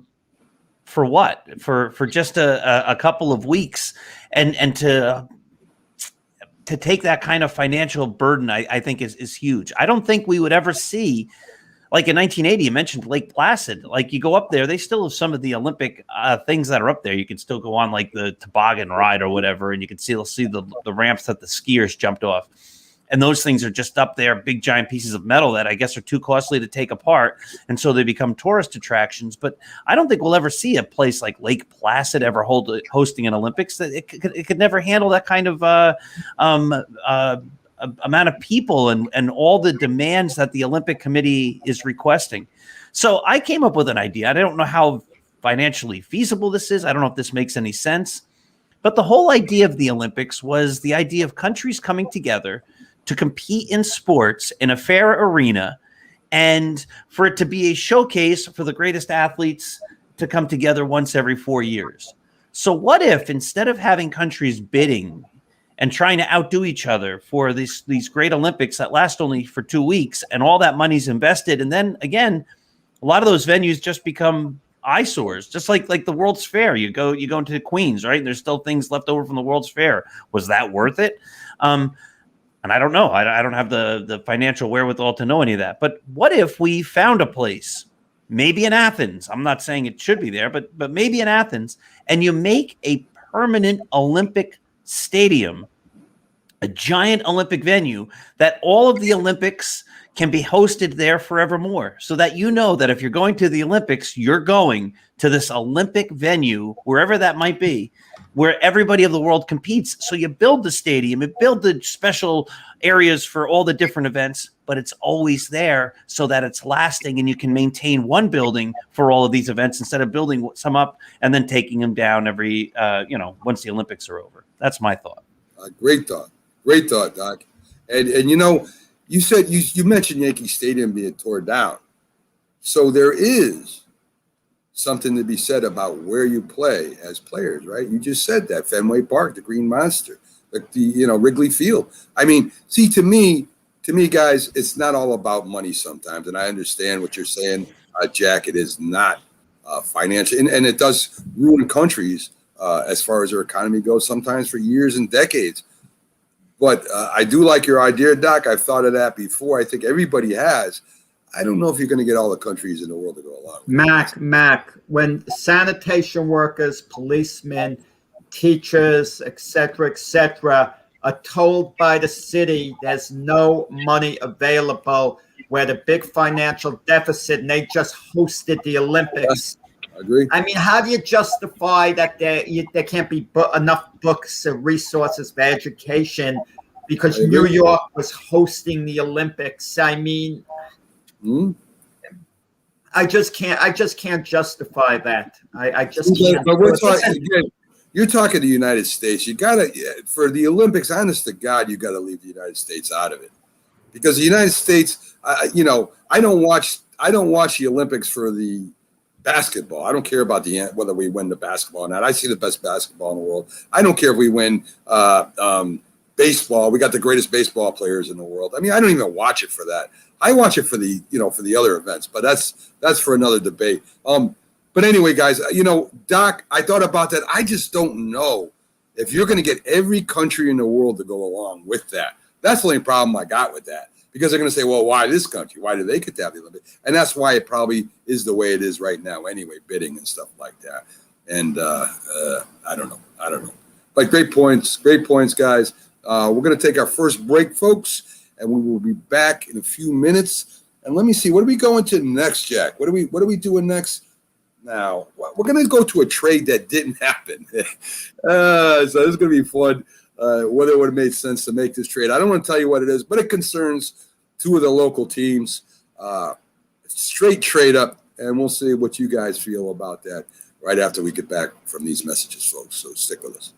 what? For just a couple of weeks and to take that kind of financial burden, I think is huge. I don't think we would ever see, like in 1980, you mentioned Lake Placid. Like, you go up there, they still have some of the Olympic things that are up there. You can still go on like the toboggan ride or whatever, and you can see the ramps that the skiers jumped off. And those things are just up there, big giant pieces of metal that I guess are too costly to take apart. And so they become tourist attractions. But I don't think we'll ever see a place like Lake Placid ever hosting an Olympics. It could never handle that kind of amount of people and all the demands that the Olympic Committee is requesting. So I came up with an idea. I don't know how financially feasible this is. I don't know if this makes any sense. But the whole idea of the Olympics was the idea of countries coming together to compete in sports in a fair arena, and for it to be a showcase for the greatest athletes to come together once every 4 years. So what if, instead of having countries bidding and trying to outdo each other for these great Olympics that last only for 2 weeks, and all that money's invested, and then again, a lot of those venues just become eyesores, just like the World's Fair. You go into Queens, right? And there's still things left over from the World's Fair. Was that worth it? And I don't know. I don't have the financial wherewithal to know any of that. But what if we found a place, maybe in Athens? I'm not saying it should be there, but maybe in Athens, and you make a permanent Olympic stadium, a giant Olympic venue, that all of the Olympics can be hosted there forevermore, so that you know that if you're going to the Olympics, you're going to this Olympic venue, wherever that might be, where everybody of the world competes. So you build the stadium, you build the special areas for all the different events, but it's always there so that it's lasting, and you can maintain one building for all of these events instead of building some up and then taking them down every, once the Olympics are over. That's my thought. Great thought, Doc. And you said you mentioned Yankee Stadium being torn down. So there is something to be said about where you play as players, right? You just said that Fenway Park, the Green Monster, the Wrigley Field. I mean, see, to me, guys, it's not all about money sometimes, and I understand what you're saying, Jack. It is not financial, and it does ruin countries as far as their economy goes sometimes for years and decades. But I do like your idea, Doc. I've thought of that before. I think everybody has. I don't know if you're going to get all the countries in the world to go along with it. Mac, when sanitation workers, policemen, teachers, etc., are told by the city there's no money available, where the big financial deficit, and they just hosted the Olympics. I agree. I mean, how do you justify that there can't be enough books and resources for education because New York was hosting the Olympics? I mean, I just can't justify that. I just can't. But we're talking again. You're talking the United States. You gotta, for the Olympics, honest to God, you gotta leave the United States out of it, because the United States, I don't watch the Olympics for the basketball. I don't care about whether we win the basketball or not. I see the best basketball in the world. I don't care if we win baseball. We got the greatest baseball players in the world. I mean, I don't even watch it for that. I watch it for the other events, but that's for another debate. But anyway, guys, Doc, I thought about that. I just don't know if you're going to get every country in the world to go along with that. That's the only problem I got with that, because they're going to say, well, why this country? Why do they get to have the Olympics? And that's why it probably is the way it is right now anyway, bidding and stuff like that. And I don't know. But great points, guys. We're going to take our first break, folks, and we will be back in a few minutes. And let me see, what are we going to next, Jack? What are we doing next? Now, we're going to go to a trade that didn't happen. So this is going to be fun, whether it would have made sense to make this trade. I don't want to tell you what it is, but it concerns two of the local teams. Straight trade up, and we'll see what you guys feel about that right after we get back from these messages, folks. So stick with us.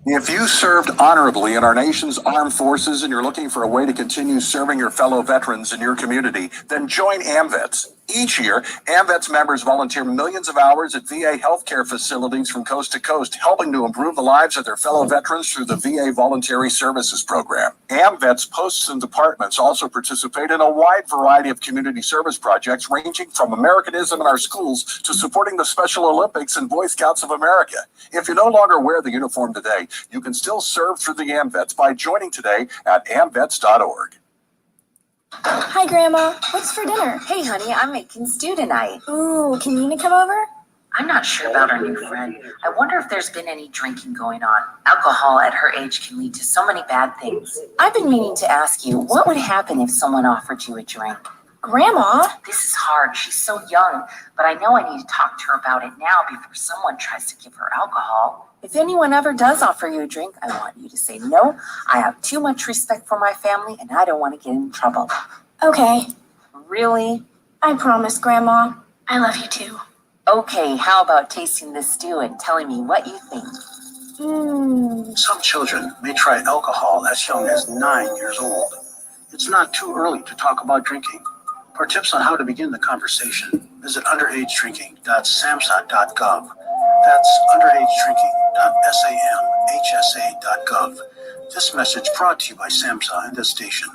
If you served honorably in our nation's armed forces and you're looking for a way to continue serving your fellow veterans in your community, then join AMVETS. Each year, AMVETS members volunteer millions of hours at VA healthcare facilities from coast to coast, helping to improve the lives of their fellow veterans through the VA Voluntary Services Program. AMVETS posts and departments also participate in a wide variety of community service projects, ranging from Americanism in our schools to supporting the Special Olympics and Boy Scouts of America. If you no longer wear the uniform today, you can still serve through the AMVETS by joining today at amvets.org. Hi, Grandma. What's for dinner? Hey, honey, I'm making stew tonight. Ooh, can Nina come over? I'm not sure about our new friend. I wonder if there's been any drinking going on. Alcohol at her age can lead to so many bad things. I've been meaning to ask you, what would happen if someone offered you a drink? Grandma? This is hard. She's so young, but I know I need to talk to her about it now before someone tries to give her alcohol. If anyone ever does offer you a drink, I want you to say no. I have too much respect for my family, and I don't want to get in trouble. Okay. Really? I promise, Grandma. I love you too. Okay, how about tasting this stew and telling me what you think? Some children may try alcohol as young as 9 years old. It's not too early to talk about drinking. For tips on how to begin the conversation, visit underagedrinking.samhsa.gov. That's underagedrinking.samhsa.gov. This message brought to you by SAMHSA and this station.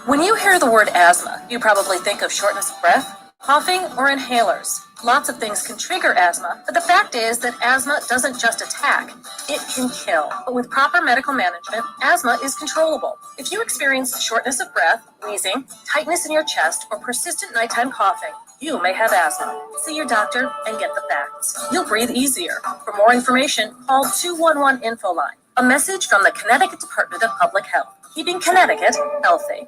When you hear the word asthma, you probably think of shortness of breath, coughing, or inhalers. Lots of things can trigger asthma, but the fact is that asthma doesn't just attack, it can kill. But with proper medical management, asthma is controllable. If you experience shortness of breath, wheezing, tightness in your chest, or persistent nighttime coughing, you may have asthma. See your doctor and get the facts. You'll breathe easier. For more information, call 211 Info Line. A message from the Connecticut Department of Public Health, keeping Connecticut healthy.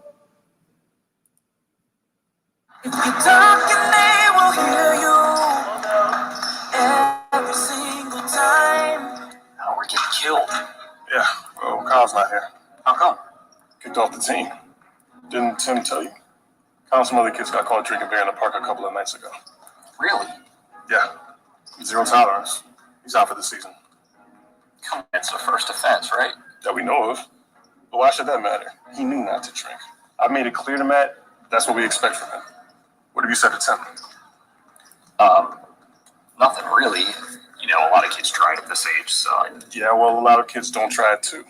If you talk and they will hear you every single time. Oh, we're getting killed. Yeah, well, Kyle's not here. How come? Kicked off the team. Didn't Tim tell you? Kyle and some other kids got caught drinking beer in the park a couple of nights ago. Really? Yeah. 0 tolerance. He's out for the season. It's the first offense, right? That we know of. But why should that matter? He knew not to drink. I made it clear to Matt, that's what we expect from him. What have you said to Tim? Nothing really. You know, a lot of kids try it at this age, so. Yeah, well, a lot of kids don't try it too.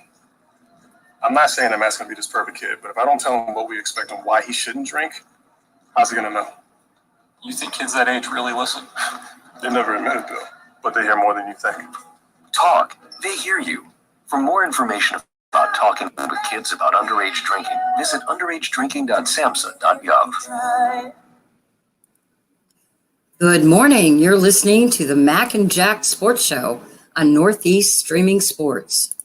I'm not saying that Matt's going to be this perfect kid, but if I don't tell him what we expect and why he shouldn't drink, how's he going to know? You think kids that age really listen? They never admit it, though, but they hear more than you think. Talk. They hear you. For more information about talking with kids about underage drinking, visit underagedrinking.samhsa.gov. Good morning. You're listening to the Mac and Jack Sports Show on Northeast Streaming Sports.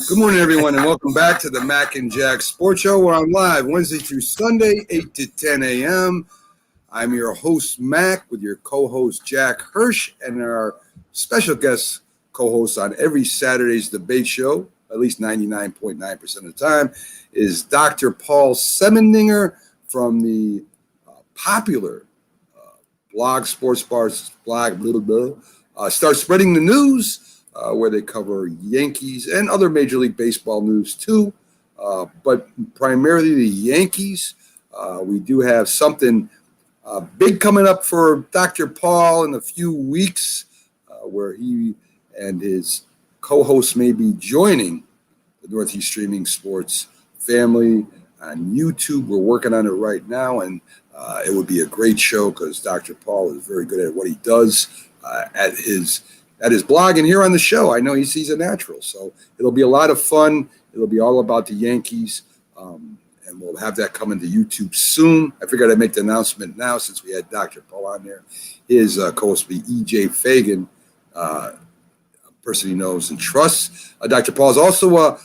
Good morning, everyone, and welcome back to the Mac and Jack Sports Show. We're on live Wednesday through Sunday, 8 to 10 a.m. I'm your host, Mac, with your co-host, Jack Hirsch, and our special guest co-host on every Saturday's debate show, at least 99.9% of the time, is Dr. Paul Semendinger from the popular blog, Sports Bars blog, Start Spreading the News, where they cover Yankees and other Major League Baseball news too, but primarily the Yankees. We do have something big coming up for Dr. Paul in a few weeks, where he and his co-hosts may be joining the Northeast Streaming Sports family on YouTube. We're working on it right now, and it would be a great show because Dr. Paul is very good at what he does at his blog and here on the show. I know he's a natural, so it'll be a lot of fun. It'll be all about the Yankees, and we'll have that coming to YouTube soon. I figured I'd make the announcement now since we had Dr. Paul on there. His co-host will be E.J. Fagan, a person he knows and trusts. Dr. Paul is also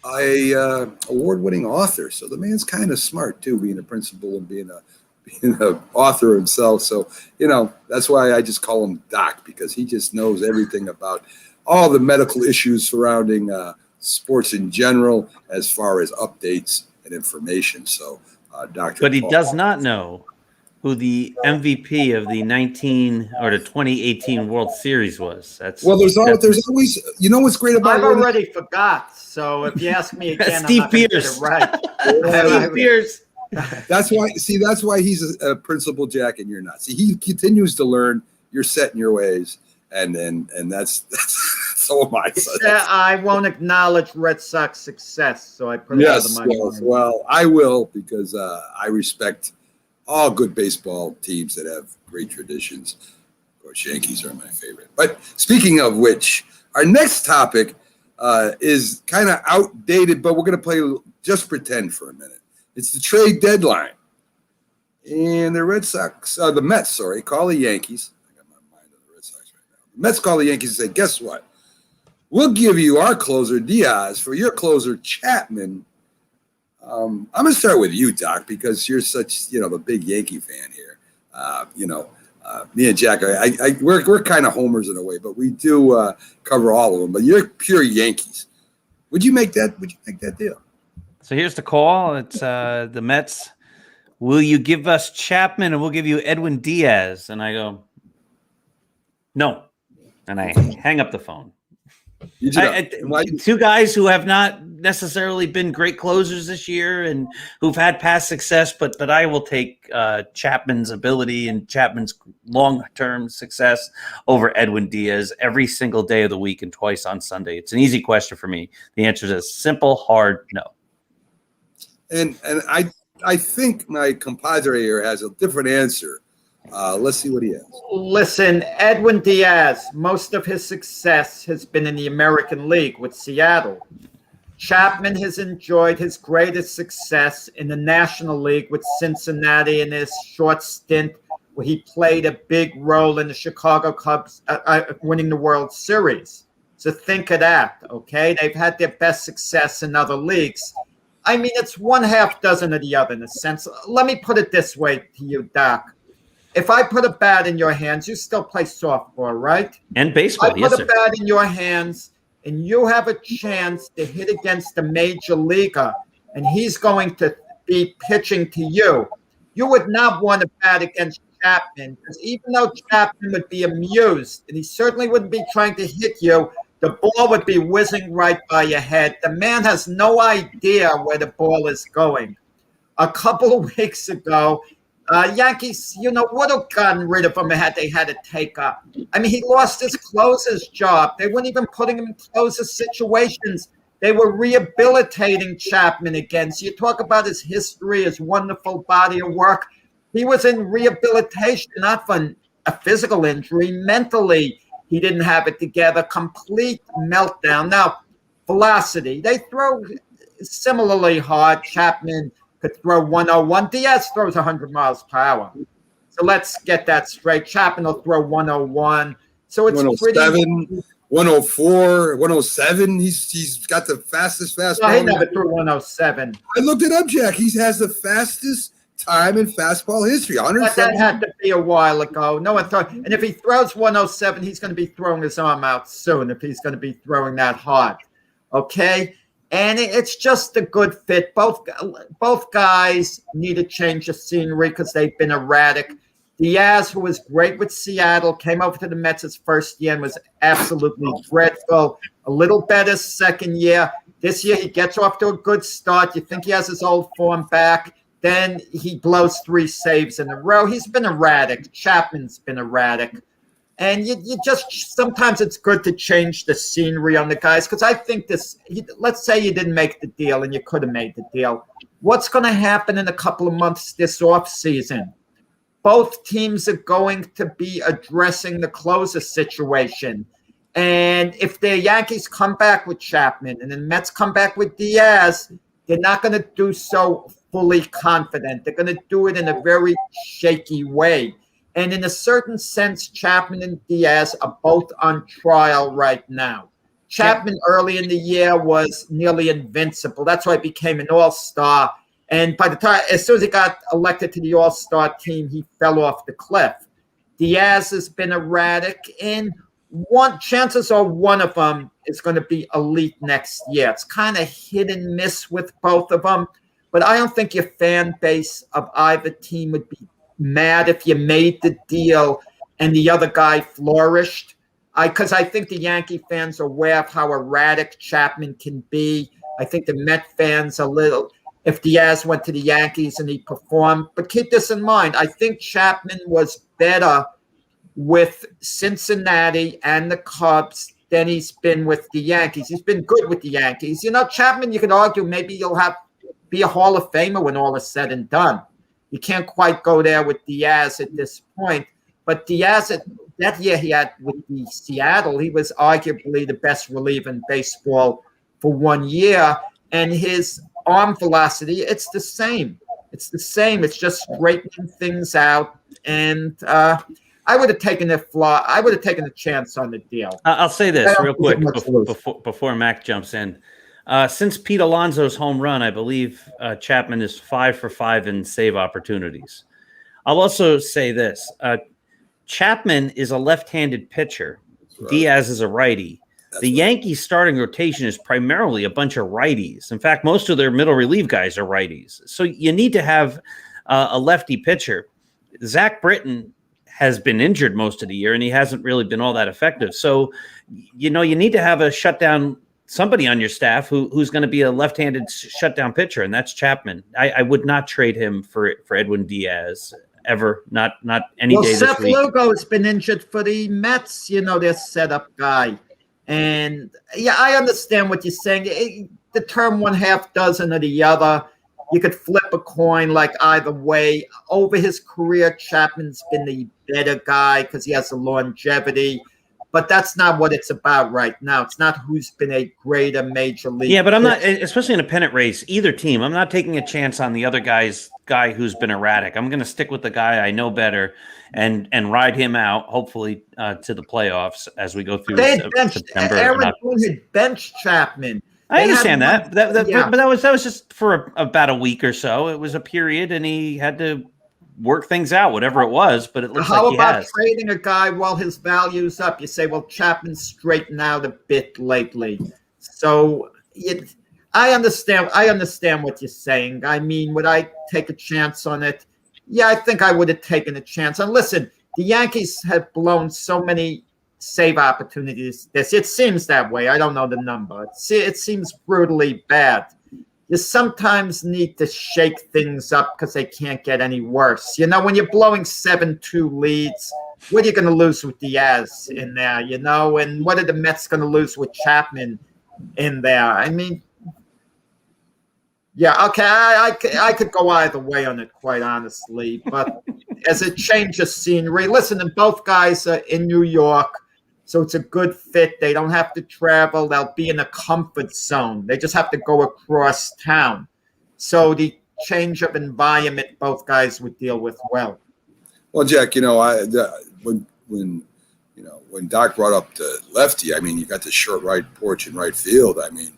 a award-winning author, so the man's kind of smart too, being a principal and being an author himself. So, that's why I just call him Doc, because he just knows everything about all the medical issues surrounding sports in general, as far as updates and information. So, Dr. But he Paul, does not know who the MVP of the 2018 World Series was. There's always, what's great about I've already forgot. So if you ask me again, Steve I'm not gonna get Pierce. it right. Steve Pierce. That's why he's a principal, Jack, and you're not. See, he continues to learn. You're set in your ways, and that's so am I. So I won't acknowledge Red Sox success, so I put it out of my mind. Well, I will, because I respect all good baseball teams that have great traditions. Of course, Yankees are my favorite. But speaking of which, our next topic is kind of outdated, but we're going to play just pretend for a minute. It's the trade deadline. And the Mets, call the Yankees. I got my mind on the Red Sox right now. The Mets call the Yankees and say, guess what? We'll give you our closer, Diaz, for your closer, Chapman. I'm going to start with you, Doc, because you're such, the big Yankee fan here. Me and Jack, we're kind of homers in a way, but we do cover all of them. But you're pure Yankees. Would you make that deal? So here's the call. It's the Mets. Will you give us Chapman and we'll give you Edwin Diaz? And I go, no. And I hang up the phone. Two guys who have not necessarily been great closers this year and who've had past success, but I will take Chapman's ability and Chapman's long-term success over Edwin Diaz every single day of the week and twice on Sunday. It's an easy question for me. The answer is a simple, hard no. And I think my compadre here has a different answer. Let's see what he has. Listen, Edwin Diaz, most of his success has been in the American League with Seattle. Chapman has enjoyed his greatest success in the National League with Cincinnati in his short stint where he played a big role in the Chicago Cubs winning the World Series. So think of that, okay? They've had their best success in other leagues. I mean, it's one half dozen of the other in a sense. Let me put it this way to you, Doc. If I put a bat in your hands, you still play softball, right? And baseball, I yes, put sir. a bat in your hands, and you have a chance to hit against a major leaguer, and he's going to be pitching to you. You would not want to bat against Chapman, because even though Chapman would be amused, and he certainly wouldn't be trying to hit you, the ball would be whizzing right by your head. The man has no idea where the ball is going. A couple of weeks ago, Yankees, would have gotten rid of him had they had to take up. I mean, he lost his closer's job. They weren't even putting him in closer situations. They were rehabilitating Chapman again. So you talk about his history, his wonderful body of work. He was in rehabilitation, not for a physical injury. Mentally, he didn't have it together. Complete meltdown. Now, velocity. They throw similarly hard. Chapman could throw 101. Diaz throws 100 miles per hour. So let's get that straight. Chapman will throw 101. So it's 107, 104, 107. He's got the fastest fastball. No, he never threw 107. I looked it up, Jack. He has the fastest time in fastball history. But that had to be a while ago. No one thought. And if he throws 107, he's going to be throwing his arm out soon if he's going to be throwing that hard. Okay? And it's just a good fit. Both guys need a change of scenery because they've been erratic. Diaz, who was great with Seattle, came over to the Mets his first year and was absolutely dreadful. A little better second year. This year he gets off to a good start. You think he has his old form back. Then he blows 3 saves in a row. He's been erratic. Chapman's been erratic. And you just sometimes it's good to change the scenery on the guys because I think let's say you didn't make the deal and you could have made the deal. What's going to happen in a couple of months this offseason? Both teams are going to be addressing the closer situation. And if the Yankees come back with Chapman and the Mets come back with Diaz, they're not going to do so fully confident. They're going to do it in a very shaky way. And in a certain sense, Chapman and Diaz are both on trial right now. Chapman early in the year was nearly invincible. That's why he became an all-star. And by the time, as soon as he got elected to the all-star team, he fell off the cliff. Diaz has been erratic, and chances are one of them is going to be elite next year. It's kind of hit and miss with both of them. But I don't think your fan base of either team would be mad if you made the deal and the other guy flourished. Because I think the Yankee fans are aware of how erratic Chapman can be. I think the Met fans if Diaz went to the Yankees and he performed. But keep this in mind. I think Chapman was better with Cincinnati and the Cubs than he's been with the Yankees. He's been good with the Yankees. Chapman, you could argue maybe he'll be a Hall of Famer when all is said and done. You can't quite go there with Diaz at this point. But Diaz, that year he had with the Seattle, he was arguably the best reliever in baseball for 1 year. And his arm velocity, it's the same. It's the same. It's just straightening things out. And I would have taken a chance on the deal. I'll say this real quick before Mac jumps in. Since Pete Alonso's home run, I believe Chapman is 5 for 5 in save opportunities. I'll also say this. Chapman is a left-handed pitcher. Right. Diaz is a righty. The Yankees starting rotation is primarily a bunch of righties. In fact, most of their middle relief guys are righties. So you need to have a lefty pitcher. Zach Britton has been injured most of the year, and he hasn't really been all that effective. So, you need to have a shutdown somebody on your staff who's going to be a left-handed shutdown pitcher, and that's Chapman. I would not trade him for Edwin Diaz ever, not any day this week. Seth Lugo has been injured for the Mets, their setup guy. And, yeah, I understand what you're saying. The term one half dozen or the other, you could flip a coin like either way. Over his career, Chapman's been the better guy because he has the longevity. But that's not what it's about right now. It's not who's been a greater major league. Yeah, but I'm not, especially in a pennant race, either team, I'm not taking a chance on the other guy who's been erratic. I'm going to stick with the guy I know better and ride him out, hopefully, to the playoffs as we go through September. Aaron Boone had benched Chapman. I understand that. Yeah. But that was just for about a week or so. It was a period, and he had to work things out, whatever it was. But it looks How like he about has. trading a guy while his value's up? You say, well, Chapman's straightened out a bit lately. So I understand what you're saying. I mean, would I take a chance on it? Yeah, I think I would have taken a chance. And listen, the Yankees have blown so many save opportunities. It seems that way. I don't know the number. It seems brutally bad. You sometimes need to shake things up because they can't get any worse. You know, when you're blowing 7-2 leads, what are you going to lose with Diaz in there? You know, and what are the Mets going to lose with Chapman in there? I mean, yeah, okay, I could go either way on it, quite honestly. But as a change of scenery, listen, and both guys are in New York, so it's a good fit. They don't have to travel. They'll be in a comfort zone. They just have to go across town. So the change of environment, both guys would deal with well. Well, Jack, you know, when Doc brought up the lefty, I mean, you got the short right porch in right field. I mean,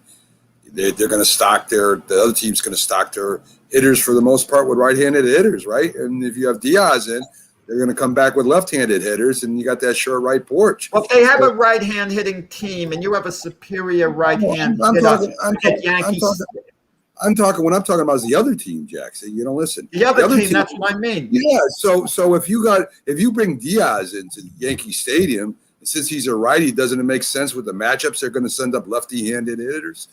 they're going to stock the other team's going to stock their hitters for the most part with right-handed hitters, right? And if you have Diaz in, they're going to come back with left-handed hitters, and you got that short right porch. Well, if they have a right-hand hitting team, and you have a superior right-hand hitter, I'm talking. What I'm talking about is the other team, Jack. So you don't listen. The other team. That's what I mean. Yeah. So if you bring Diaz into Yankee Stadium, since he's a righty, doesn't it make sense with the matchups? They're going to send up lefty-handed hitters.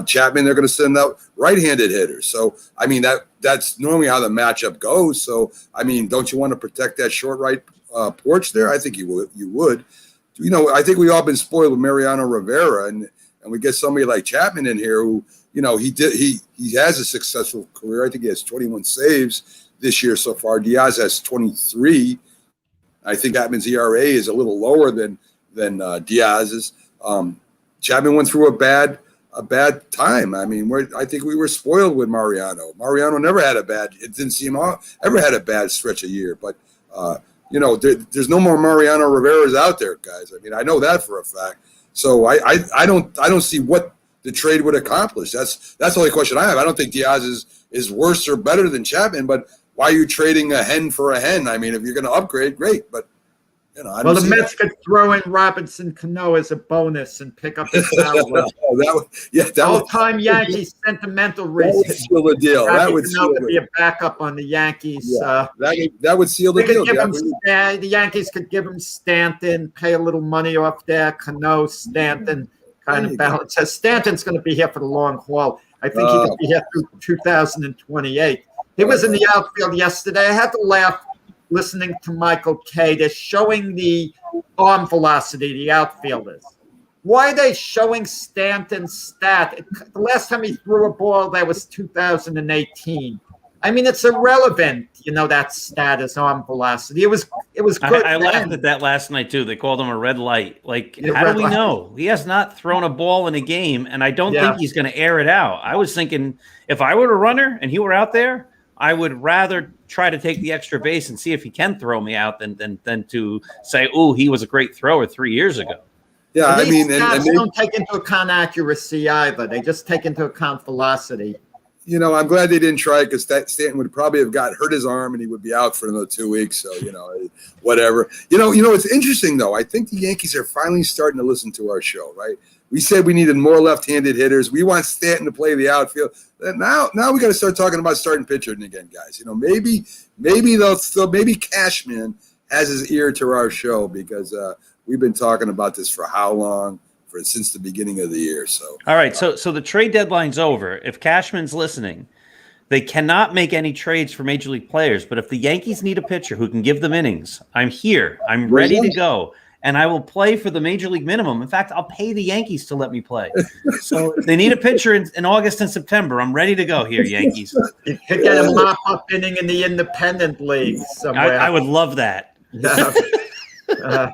Chapman, they're going to send out right-handed hitters. So I mean that's normally how the matchup goes. So I mean, don't you want to protect that short right porch there? I think you would. You know, I think we all been spoiled with Mariano Rivera, and we get somebody like Chapman in here who, you know, he has a successful career. I think he has 21 saves this year so far. Diaz has 23. I think Chapman's ERA is a little lower than Diaz's. Chapman went through a bad time. I mean, I think we were spoiled with Mariano. Mariano never had it didn't seem ever had a bad stretch a year. But you know, there's no more Mariano Riveras out there, guys. I mean, I know that for a fact. So I don't see what the trade would accomplish. That's the only question I have. I don't think Diaz is worse or better than Chapman, but why are you trading a hen for a hen? I mean, if you're going to upgrade, great, but you know, well, the Mets could throw in Robinson Cano as a bonus and pick up his salary. All-time Yankees sentimental reason. That would seal the deal. That would seal it. Be a backup on the Yankees. Yeah, that would seal the deal. The Yankees could give him Stanton, pay a little money off there. Cano, Stanton, kind of balance. Stanton's going to be here for the long haul. I think he could be here through 2028. He was in the outfield yesterday. I had to laugh listening to Michael Kay. They're showing the arm velocity, the outfielders. Why are they showing Stanton's stat? The last time he threw a ball, that was 2018. I mean, it's irrelevant, you know, that stat is arm velocity. It was good. I laughed at that last night, too. They called him a red light. Like, how do we know? He has not thrown a ball in a game, and I don't think he's going to air it out. I was thinking if I were a runner and he were out there, I would rather try to take the extra base and see if he can throw me out than to say, oh, he was a great thrower 3 years ago. Yeah, I mean, they don't take into account accuracy either. They just take into account velocity. You know, I'm glad they didn't try because Stanton would probably have hurt his arm and he would be out for another 2 weeks. So, you know, whatever. You know, it's interesting, though. I think the Yankees are finally starting to listen to our show, right? We said we needed more left-handed hitters. We want Stanton to play the outfield. Now we got to start talking about starting pitching again, guys. You know, maybe maybe Cashman has his ear to our show because we've been talking about this for how long? Since the beginning of the year. So all right, so the trade deadline's over. If Cashman's listening, they cannot make any trades for major league players. But if the Yankees need a pitcher who can give them innings, I'm here. I'm ready to go. And I will play for the major league minimum. In fact, I'll pay the Yankees to let me play. So they need a pitcher in August and September. I'm ready to go here, Yankees. You could get a mop-up inning in the independent league somewhere. I would love that. Yeah. By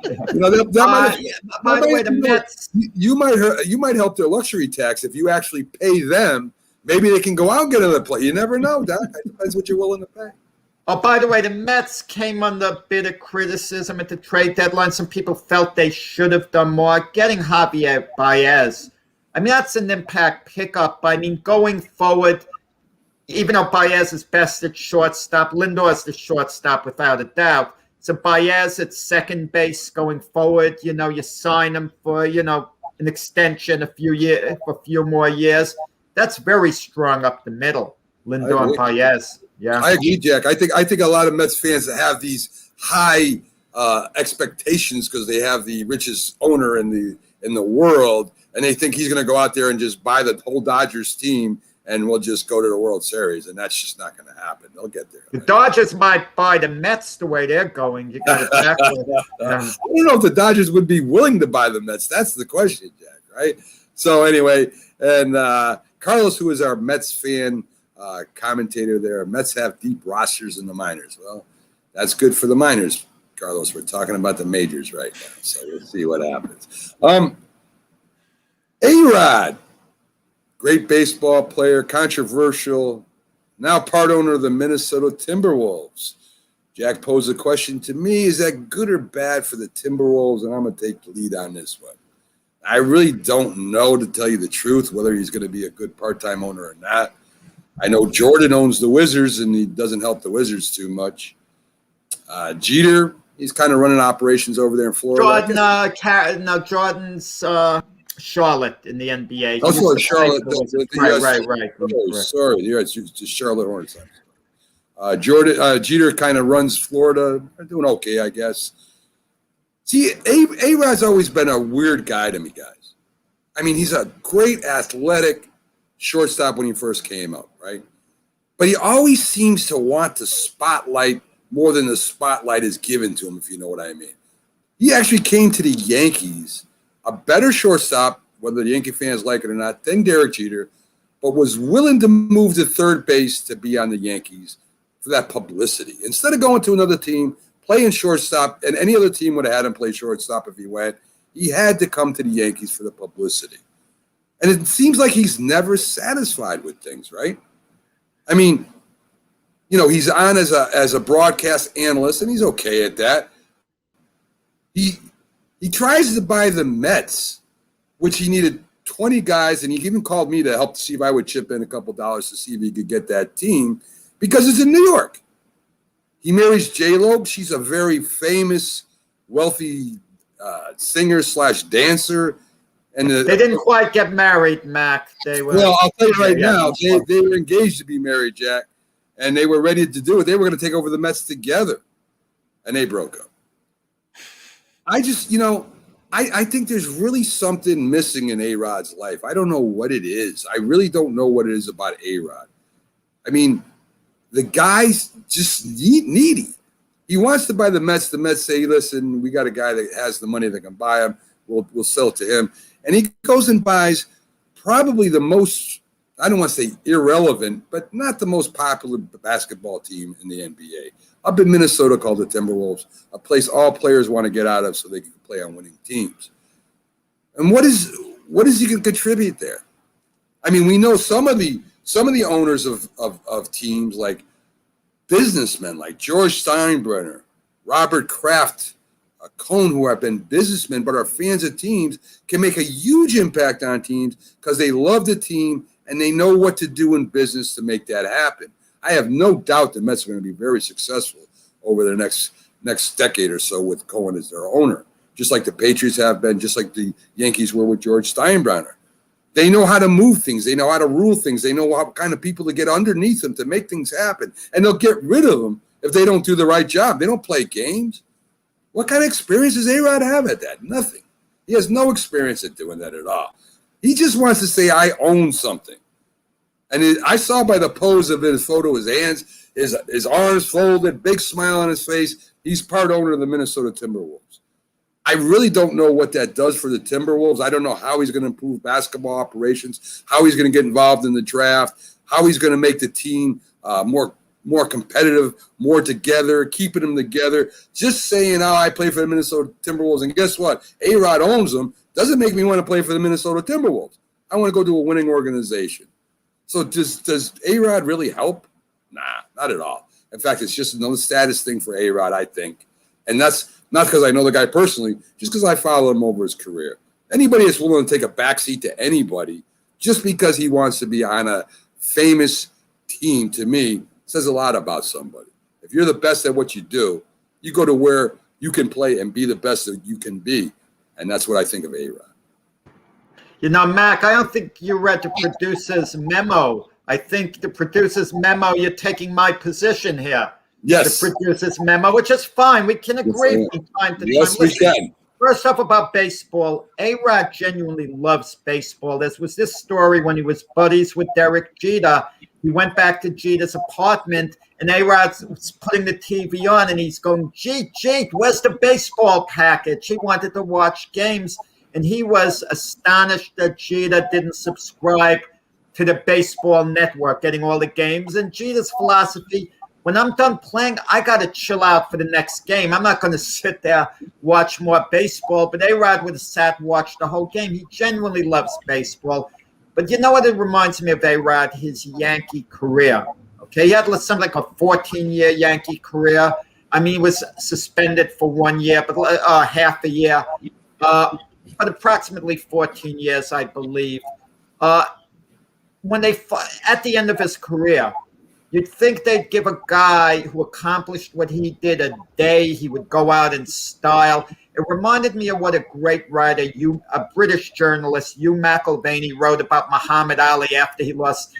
the way, the Mets, you might help their luxury tax if you actually pay them. Maybe they can go out and get another play. You never know, Doc. That depends what you're willing to pay. Oh, by the way, the Mets came under a bit of criticism at the trade deadline. Some people felt they should have done more. Getting Javier Baez I mean, that's an impact pickup. I mean, going forward, even though Baez is best at shortstop, Lindor is the shortstop without a doubt. So Baez at second base going forward, you sign him for, an extension for a few more years. That's very strong up the middle, Lindor and Baez. Yeah, I agree, Jack. I think a lot of Mets fans that have these high expectations because they have the richest owner in the world, and they think he's going to go out there and just buy the whole Dodgers team and we'll just go to the World Series, and that's just not going to happen. They'll get there. The Dodgers might buy the Mets the way they're going. You got it backwards. I don't know if the Dodgers would be willing to buy the Mets. That's the question, Jack, right? So anyway, and Carlos, who is our Mets fan commentator there, Mets have deep rosters in the minors. Well, that's good for the minors, Carlos. We're talking about the majors right now, so we'll see what happens. A-Rod. Great baseball player, controversial, now part owner of the Minnesota Timberwolves. Jack posed a question to me, is that good or bad for the Timberwolves? And I'm going to take the lead on this one. I really don't know, to tell you the truth, whether he's going to be a good part-time owner or not. I know Jordan owns the Wizards, and he doesn't help the Wizards too much. Jeter, he's kind of running operations over there in Florida. Jordan's Charlotte in the NBA. Also, Charlotte. Right. Sorry, you're right. It's Charlotte Hornets. Jeter kind of runs Florida. They're doing okay, I guess. See, A-Rod's always been a weird guy to me, guys. I mean, he's a great athletic shortstop when he first came up, right? But he always seems to want the spotlight more than the spotlight is given to him, if you know what I mean. He actually came to the Yankees, a better shortstop, whether the Yankee fans like it or not, than Derek Jeter, but was willing to move to third base to be on the Yankees for that publicity. Instead of going to another team, playing shortstop, and any other team would have had him play shortstop if he went, he had to come to the Yankees for the publicity. And it seems like he's never satisfied with things, right? I mean, he's on as a broadcast analyst, and he's okay at that. He tries to buy the Mets, which he needed 20 guys, and he even called me to help see if I would chip in a couple dollars to see if he could get that team because it's in New York. He marries J-Lo. She's a very famous, wealthy singer/dancer. And they didn't quite get married, Mac. Well, I'll tell you right now, they were engaged to be married, Jack, and they were ready to do it. They were going to take over the Mets together, and they broke up. I just, I think there's really something missing in A-Rod's life. I don't know what it is. I really don't know what it is about A-Rod. I mean, the guy's just needy. He wants to buy the Mets. The Mets say, listen, we got a guy that has the money that can buy him. We'll sell it to him. And he goes and buys probably the most, I don't want to say irrelevant, but not the most popular basketball team in the NBA. Up in Minnesota called the Timberwolves, a place all players want to get out of so they can play on winning teams. And what is he going to contribute there? I mean, we know some of the owners of teams, like businessmen like George Steinbrenner, Robert Kraft, Cohn, who have been businessmen but are fans of teams, can make a huge impact on teams because they love the team and they know what to do in business to make that happen. I have no doubt the Mets are going to be very successful over the next decade or so with Cohen as their owner, just like the Patriots have been, just like the Yankees were with George Steinbrenner. They know how to move things. They know how to rule things. They know what kind of people to get underneath them to make things happen. And they'll get rid of them if they don't do the right job. They don't play games. What kind of experience does A-Rod have at that? Nothing. He has no experience at doing that at all. He just wants to say, I own something. And I saw by the pose of his photo, his hands, his arms folded, big smile on his face. He's part owner of the Minnesota Timberwolves. I really don't know what that does for the Timberwolves. I don't know how he's going to improve basketball operations, how he's going to get involved in the draft, how he's going to make the team more competitive, more together, keeping them together. Just saying, I play for the Minnesota Timberwolves, and guess what? A-Rod owns them, doesn't make me want to play for the Minnesota Timberwolves. I want to go to a winning organization. So does A-Rod really help? Nah, not at all. In fact, it's just another status thing for A-Rod, I think. And that's not because I know the guy personally, just because I follow him over his career. Anybody that's willing to take a backseat to anybody just because he wants to be on a famous team, to me, says a lot about somebody. If you're the best at what you do, you go to where you can play and be the best that you can be. And that's what I think of A-Rod. You know, Mac, I don't think you read the producer's memo. I think the producer's memo, you're taking my position here. Yes. The producer's memo, which is fine. We can agree from time to time. Yes, we can. First off, about baseball, A-Rod genuinely loves baseball. There was this story when he was buddies with Derek Jeter. He went back to Jeter's apartment, and A-Rod was putting the TV on, and he's going, Jeet, where's the baseball package? He wanted to watch games, and he was astonished that Jeter didn't subscribe to the baseball network, getting all the games. And Jeter's philosophy, when I'm done playing, I got to chill out for the next game. I'm not going to sit there, watch more baseball. But A-Rod would have sat and watched the whole game. He genuinely loves baseball. But you know what it reminds me of, A-Rod? His Yankee career. Okay, he had something like a 14-year Yankee career. I mean, he was suspended for 1 year, but half a year. But approximately 14 years, I believe. When they at the end of his career, you'd think they'd give a guy who accomplished what he did a day. He would go out in style. It reminded me of what a great writer, a British journalist, Hugh McIlvaney, wrote about Muhammad Ali after he lost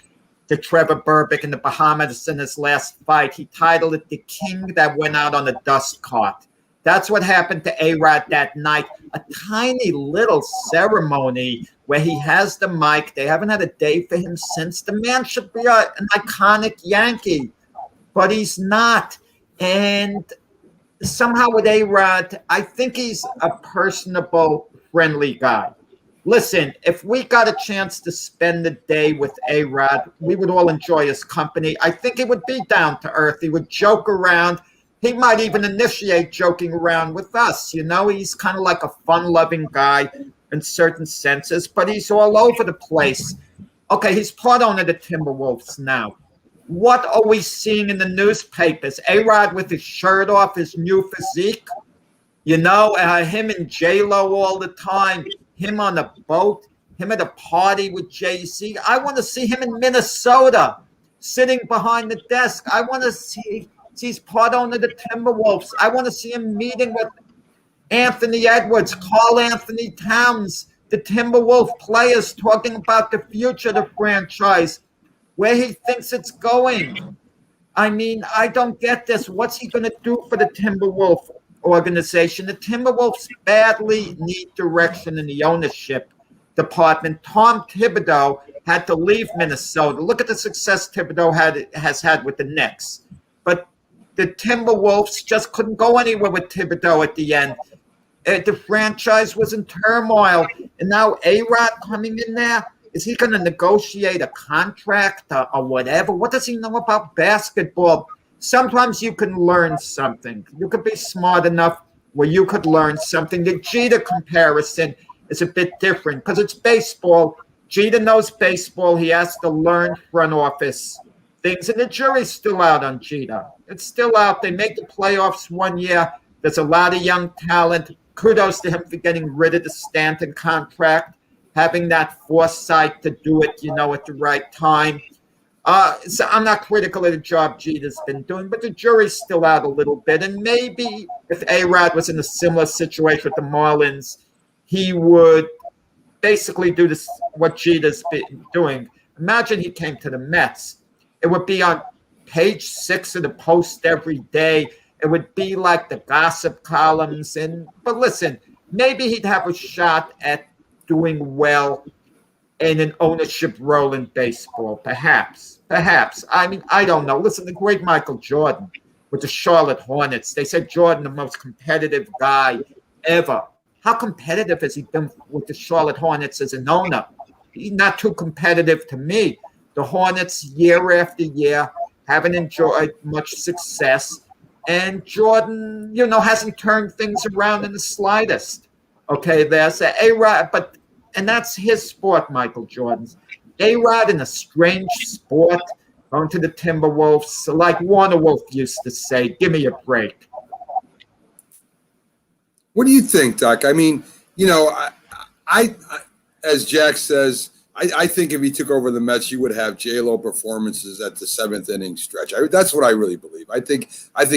to Trevor Berbick in the Bahamas in his last fight. He titled it "The King That Went Out on a Dust Cart." That's what happened to A-Rod that night. A tiny little ceremony where he has the mic. They haven't had a day for him since. The man should be an iconic Yankee, but he's not. And somehow with A-Rod, I think he's a personable, friendly guy. Listen, if we got a chance to spend the day with A-Rod, we would all enjoy his company. I think he would be down to earth. He would joke around. He might even initiate joking around with us. You know, he's kind of like a fun-loving guy in certain senses, but he's all over the place. Okay, he's part owner of the Timberwolves now. What are we seeing in the newspapers? A-Rod with his shirt off, his new physique. You know, him and J-Lo all the time. Him on a boat. Him at a party with Jay-Z. I want to see him in Minnesota, sitting behind the desk. I want to see... He's part owner of the Timberwolves. I want to see him meeting with Anthony Edwards, Karl Anthony Towns, the Timberwolf players, talking about the future of the franchise, where he thinks it's going. I mean, I don't get this. What's he going to do for the Timberwolf organization? The Timberwolves badly need direction in the ownership department. Tom Thibodeau had to leave Minnesota. Look at the success Thibodeau has had with the Knicks. But the Timberwolves just couldn't go anywhere with Thibodeau at the end. The franchise was in turmoil. And now A-Rod coming in there, is he going to negotiate a contract or whatever? What does he know about basketball? Sometimes you can learn something. You could be smart enough where you could learn something. The Jeter comparison is a bit different because it's baseball. Jeter knows baseball. He has to learn front office things, and the jury's still out on Jeter. It's still out. They make the playoffs 1 year. There's a lot of young talent. Kudos to him for getting rid of the Stanton contract, having that foresight to do it, you know, at the right time. So I'm not critical of the job Jeter's been doing, but the jury's still out a little bit. And maybe if A-Rod was in a similar situation with the Marlins, he would basically do this, what Jeter's been doing. Imagine he came to the Mets. It would be on page 6 of the Post every day. It would be like the gossip columns. But listen, maybe he'd have a shot at doing well in an ownership role in baseball. Perhaps. I mean, I don't know. Listen, the great Michael Jordan with the Charlotte Hornets. They said Jordan, the most competitive guy ever. How competitive has he been with the Charlotte Hornets as an owner? He's not too competitive to me. The Hornets, year after year, haven't enjoyed much success. And Jordan, you know, hasn't turned things around in the slightest. Okay, there's A-Rod, and that's his sport, Michael Jordan's. A-Rod in a strange sport, going to the Timberwolves, like Warner Wolf used to say, give me a break. What do you think, Doc? I mean, you know, I as Jack says, I think if he took over the Mets, he would have J-Lo performances at the 7th inning stretch. That's what I really believe. I think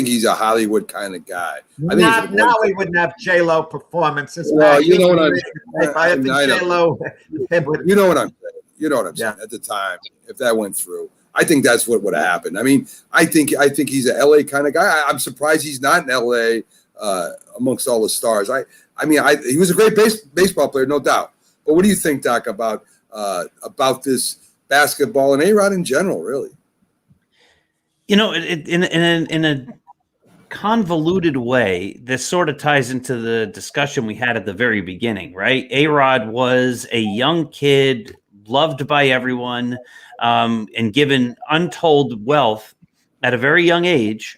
he's a Hollywood kind of guy. I think now he wouldn't have J-Lo performances. Well, you know what I'm J-Lo. You know what I'm saying. You know what I'm saying. At the time, if that went through, I think that's what would have happened. I mean, I think he's a LA kind of guy. I'm surprised he's not in LA amongst all the stars. He was a great baseball player, no doubt. But what do you think, Doc, about this basketball and A-Rod in general, really? You know, in a convoluted way, this sort of ties into the discussion we had at the very beginning, right? A-Rod was a young kid, loved by everyone, and given untold wealth at a very young age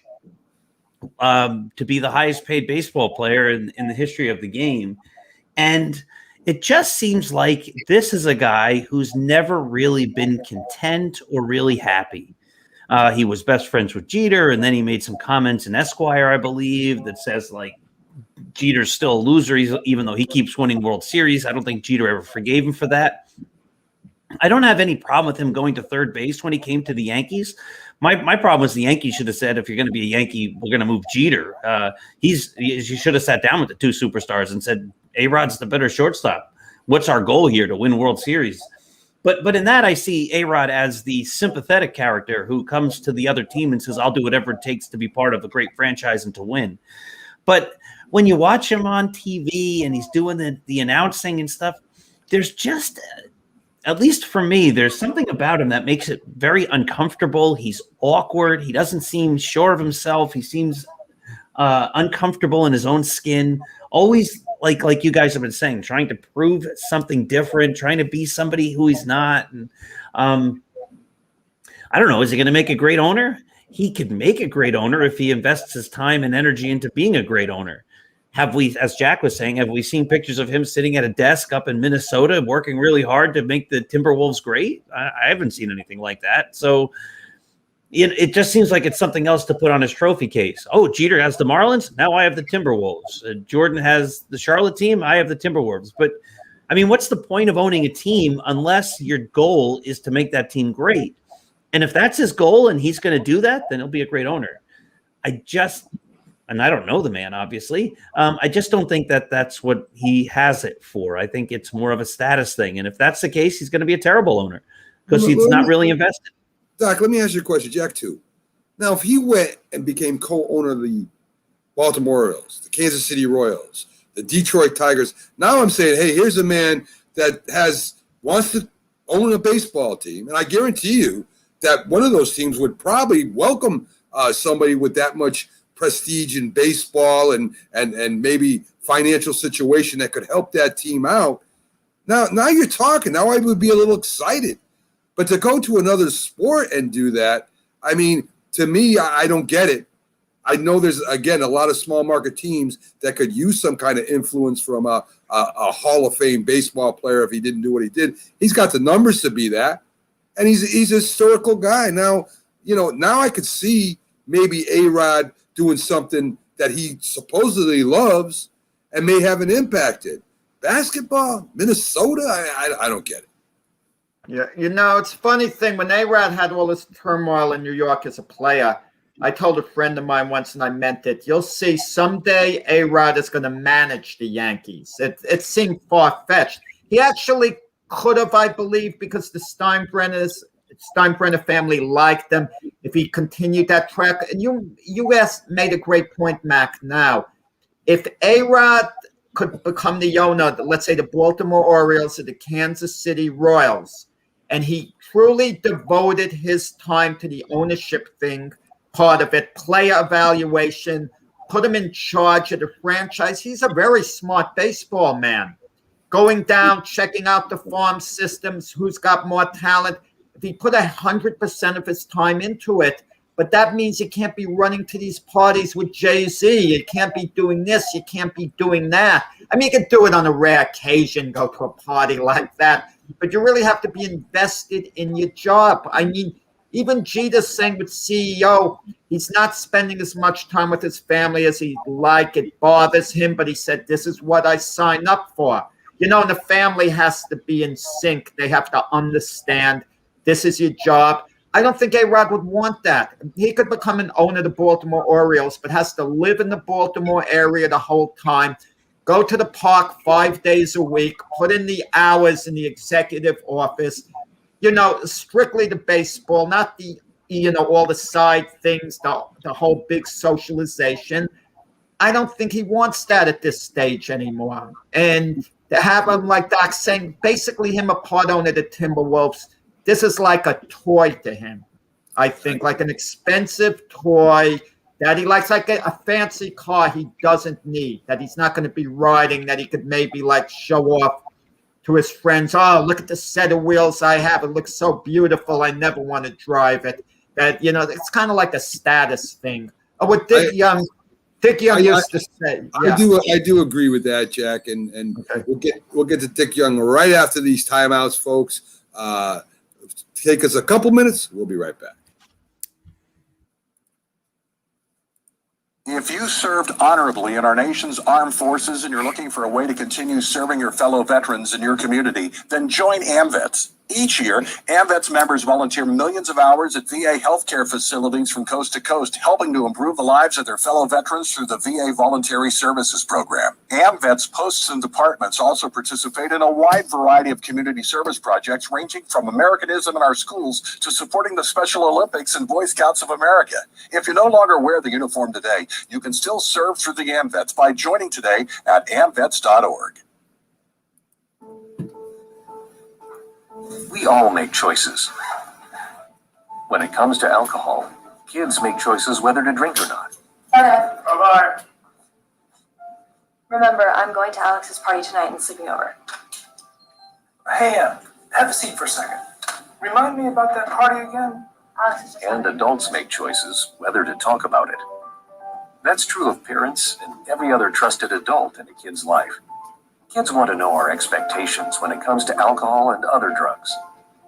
to be the highest paid baseball player in the history of the game. And it just seems like this is a guy who's never really been content or really happy. He was best friends with Jeter, and then he made some comments in Esquire, I believe, that says, like, Jeter's still a loser, even though he keeps winning World Series. I don't think Jeter ever forgave him for that. I don't have any problem with him going to third base when he came to the Yankees. My problem was the Yankees should have said, if you're going to be a Yankee, we're going to move Jeter. You should have sat down with the two superstars and said, A-Rod's the better shortstop. What's our goal here? To win World Series? But in that, I see A-Rod as the sympathetic character who comes to the other team and says, I'll do whatever it takes to be part of a great franchise and to win. But when you watch him on TV and he's doing the announcing and stuff, there's just, at least for me, there's something about him that makes it very uncomfortable. He's awkward. He doesn't seem sure of himself. He seems uncomfortable in his own skin. Always, like you guys have been saying, trying to prove something different, trying to be somebody who he's not. And I don't know. Is he going to make a great owner? He could make a great owner if he invests his time and energy into being a great owner. Have we, as Jack was saying, have we seen pictures of him sitting at a desk up in Minnesota working really hard to make the Timberwolves great? I haven't seen anything like that. So it just seems like it's something else to put on his trophy case. Oh, Jeter has the Marlins. Now I have the Timberwolves. Jordan has the Charlotte team. I have the Timberwolves. But, I mean, what's the point of owning a team unless your goal is to make that team great? And if that's his goal and he's going to do that, then he'll be a great owner. And I don't know the man, obviously. I just don't think that that's what he has it for. I think it's more of a status thing. And if that's the case, he's going to be a terrible owner because he's not really invested. Doc, let me ask you a question, Jack, too. Now, if he went and became co-owner of the Baltimore Orioles, the Kansas City Royals, the Detroit Tigers, now I'm saying, hey, here's a man that wants to own a baseball team. And I guarantee you that one of those teams would probably welcome somebody with that much prestige in baseball and maybe financial situation that could help that team out. Now you're talking. Now I would be a little excited. But to go to another sport and do that, I mean, to me, I don't get it. I know there's, again, a lot of small market teams that could use some kind of influence from a Hall of Fame baseball player if he didn't do what he did. He's got the numbers to be that. And he's a historical guy. Now I could see maybe A-Rod doing something that he supposedly loves and may have an impact in. Basketball, Minnesota, I don't get it. Yeah, it's a funny thing. When A-Rod had all this turmoil in New York as a player, I told a friend of mine once, and I meant it, you'll see someday A-Rod is going to manage the Yankees. It seemed far-fetched. He actually could have, I believe, because the Steinbrenner family liked him, if he continued that track. And you made a great point, Mac, now. If A-Rod could become the owner, let's say the Baltimore Orioles or the Kansas City Royals, and he truly devoted his time to the ownership thing, part of it, player evaluation, put him in charge of the franchise. He's a very smart baseball man. Going down, checking out the farm systems, who's got more talent. If he put 100% of his time into it, but that means you can't be running to these parties with Jay-Z. You can't be doing this. You can't be doing that. I mean, you can do it on a rare occasion, go to a party like that, but you really have to be invested in your job. I mean, even Jeter's saying with CEO, he's not spending as much time with his family as he'd like. It bothers him, but he said, this is what I signed up for. And the family has to be in sync. They have to understand this is your job. I don't think A-Rod would want that. He could become an owner of the Baltimore Orioles, but has to live in the Baltimore area the whole time, go to the park 5 days a week, put in the hours in the executive office, strictly the baseball, not the, all the side things, the whole big socialization. I don't think he wants that at this stage anymore. And to have him, like Doc saying, basically him a part owner of the Timberwolves, this is like a toy to him. I think like an expensive toy that he likes, like a fancy car he doesn't need, that he's not going to be riding, that he could maybe like show off to his friends. Oh, look at the set of wheels I have. It looks so beautiful. I never want to drive it. That, it's kind of like a status thing. What Dick Young used to say. Yeah. I do agree with that, Jack. And okay. we'll get to Dick Young right after these timeouts, folks. Take us a couple minutes. We'll be right back. If you served honorably in our nation's armed forces and you're looking for a way to continue serving your fellow veterans in your community, then join AMVETS. Each year, AMVETS members volunteer millions of hours at VA healthcare facilities from coast to coast, helping to improve the lives of their fellow veterans through the VA Voluntary Services Program. AMVETS posts and departments also participate in a wide variety of community service projects, ranging from Americanism in our schools to supporting the Special Olympics and Boy Scouts of America. If you no longer wear the uniform today, you can still serve through the AMVETS by joining today at amvets.org. We all make choices. When it comes to alcohol, kids make choices whether to drink or not. Bye-bye. Remember, I'm going to Alex's party tonight and sleeping over. Hey, have a seat for a second. Remind me about that party again. And adults make choices whether to talk about it. That's true of parents and every other trusted adult in a kid's life. Kids want to know our expectations when it comes to alcohol and other drugs.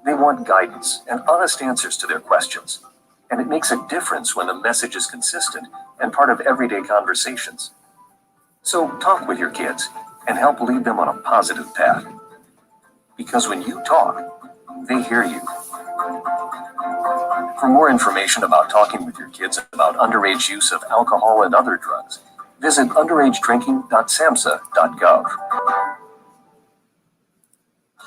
They want guidance and honest answers to their questions. And it makes a difference when the message is consistent and part of everyday conversations. So talk with your kids and help lead them on a positive path. Because when you talk, they hear you. For more information about talking with your kids about underage use of alcohol and other drugs, visit underagedrinking.samhsa.gov.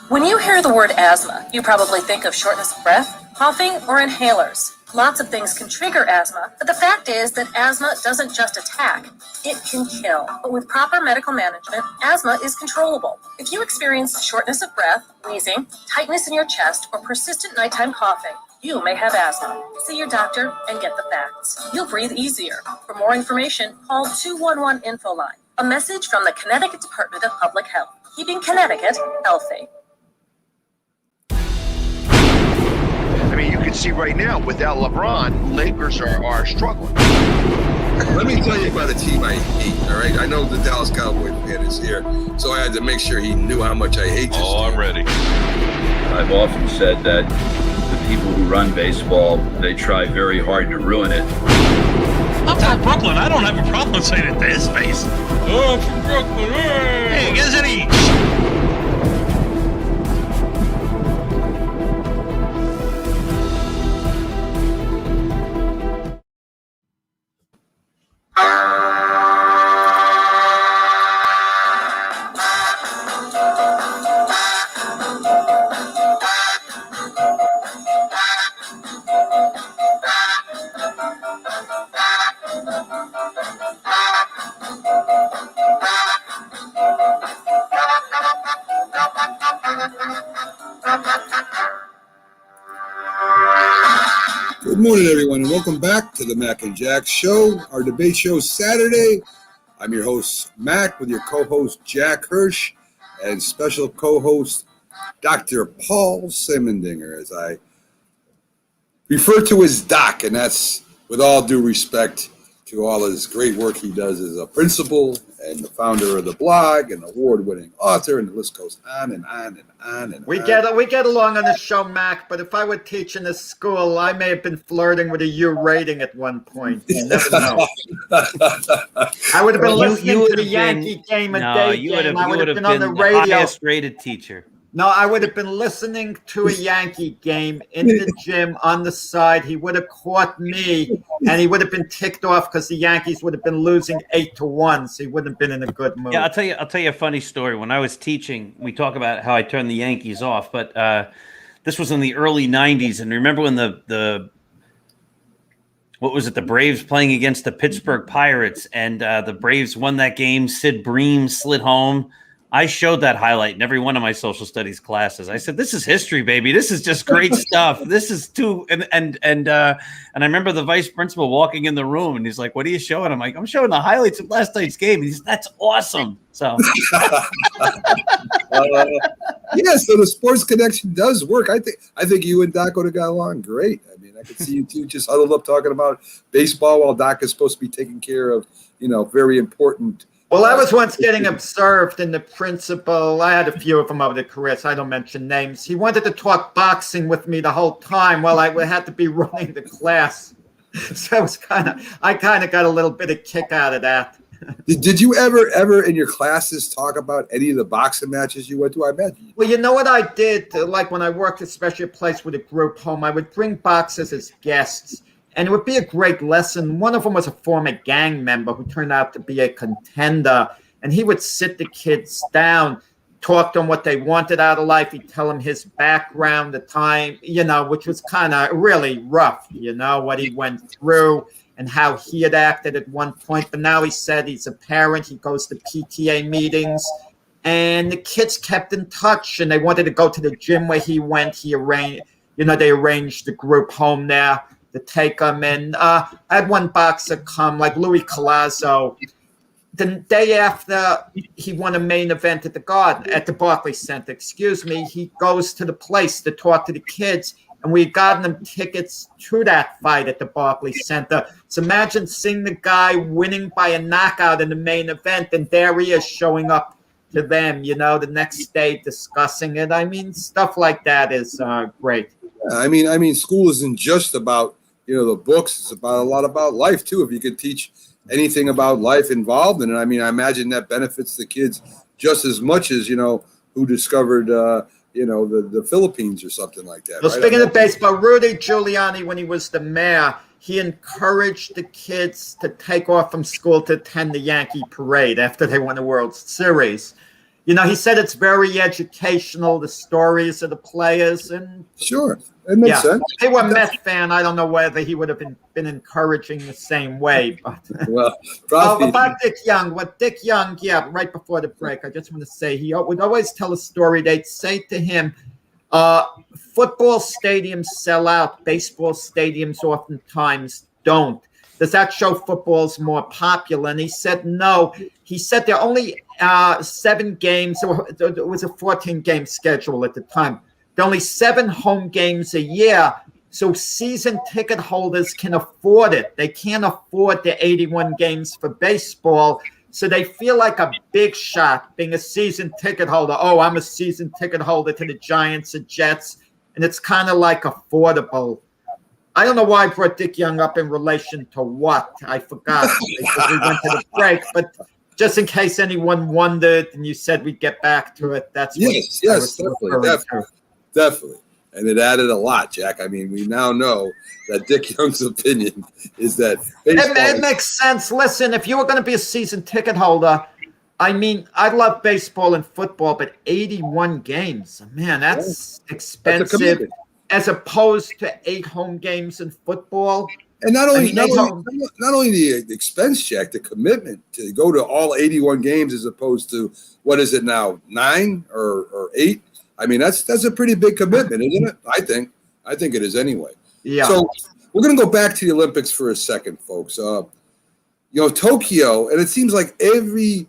When you hear the word asthma, you probably think of shortness of breath, coughing, or inhalers. Lots of things can trigger asthma, but the fact is that asthma doesn't just attack, it can kill. But with proper medical management, asthma is controllable. If you experience shortness of breath, wheezing, tightness in your chest, or persistent nighttime coughing, you may have asthma. See your doctor and get the facts. You'll breathe easier. For more information, call 211-INFO-LINE. A message from the Connecticut Department of Public Health, keeping Connecticut healthy. I mean, you can see right now, without LeBron, Lakers are struggling. Let me tell you about a team I hate, all right? I know the Dallas Cowboy fan is here, so I had to make sure he knew how much I hate this team. I'm ready. I've often said that the people who run baseball, they try very hard to ruin it. I'm from Brooklyn. I don't have a problem saying it to his face. Oh, I'm from Brooklyn. Hey, guess any... Good morning, everyone, and welcome back to the Mac and Jack Show, our debate show Saturday. I'm your host, Mac, with your co-host, Jack Hirsch, and special co-host, Dr. Paul Simendinger, as I refer to as Doc, and that's, with all due respect, to all his great work he does as a principal and the founder of the blog and award-winning author, and the list goes on and on and on and We on. get along on the show, Mac, but if I were teaching this school, I may have been flirting with a U rating at one point. You never know. I would have been listening to the Yankee game, a day game. I would have been on the radio. Highest rated teacher. No, I would have been listening to a Yankee game in the gym on the side. He would have caught me, and he would have been ticked off because the Yankees would have been losing 8-1. So he wouldn't have been in a good mood. Yeah, I'll tell you a funny story. When I was teaching, we talk about how I turned the Yankees off, but this was in the early '90s, and remember when the Braves playing against the Pittsburgh Pirates, and the Braves won that game. Sid Bream slid home. I showed that highlight in every one of my social studies classes. I said, "This is history, baby. This is just great stuff. This is too." And I remember the vice principal walking in the room, and he's like, "What are you showing?" I'm like, "I'm showing the highlights of last night's game." And he's, "That's awesome." So, yeah. So the sports connection does work. I think you and Doc would have got along great. I mean, I could see you two just huddled up talking about baseball while Doc is supposed to be taking care of, very important. Well, I was once getting observed, and the principal, I had a few of them over the careers, I don't mention names. He wanted to talk boxing with me the whole time while I had to be running the class. So it was I kind of got a little bit of kick out of that. Did you ever in your classes talk about any of the boxing matches you went to? I bet. Well, you know what I did? Like when I worked, especially a place with a group home, I would bring boxers as guests. And it would be a great lesson. One of them was a former gang member who turned out to be a contender. And he would sit the kids down, talk to them what they wanted out of life. He'd tell them his background, the time, which was kind of really rough, what he went through and how he had acted at one point. But now he said he's a parent. He goes to PTA meetings. And the kids kept in touch, and they wanted to go to the gym where he went. They arranged the group home there to take him. And I had one boxer come, like Louis Collazo. The day after he won a main event at the Barclays Center, he goes to the place to talk to the kids, and we had gotten them tickets to that fight at the Barclays Center. So imagine seeing the guy winning by a knockout in the main event, and there he is showing up to them, the next day discussing it. I mean, stuff like that is great. I mean, school isn't just about the books. It's about a lot about life too. If you could teach anything about life involved in it, I mean, I imagine that benefits the kids just as much as who discovered the Philippines or something like that. Well, right? Speaking of baseball, Rudy Giuliani, when he was the mayor, he encouraged the kids to take off from school to attend the Yankee parade after they won the World Series. He said it's very educational, the stories of the players. And sure, it makes sense. If he were a Mets fan, I don't know whether he would have been encouraging the same way. But well, probably. About Dick Young, right before the break, I just want to say he would always tell a story. They'd say to him, football stadiums sell out, baseball stadiums oftentimes don't. Does that show football's more popular? And he said no. He said there are only 7 games. It was a 14-game schedule at the time. There are only 7 home games a year, so season ticket holders can afford it. They can't afford the 81 games for baseball, so they feel like a big shot being a season ticket holder. Oh, I'm a season ticket holder to the Giants and Jets, and it's kind of like affordable. I don't know why I brought Dick Young up in relation to what. I forgot because we went to the break, but just in case anyone wondered and you said we'd get back to it, that's what yes, definitely. And it added a lot, Jack. I mean, we now know that Dick Young's opinion is that baseball it makes sense. Listen, if you were going to be a season ticket holder, I mean, I love baseball and football, but 81 games, man, that's expensive. As opposed to 8 home games in football. And not only the expense check, the commitment to go to all 81 games as opposed to, what is it now, 9 or 8? I mean, that's a pretty big commitment, isn't it? I think it is anyway. Yeah. So we're going to go back to the Olympics for a second, folks. Tokyo, and it seems like every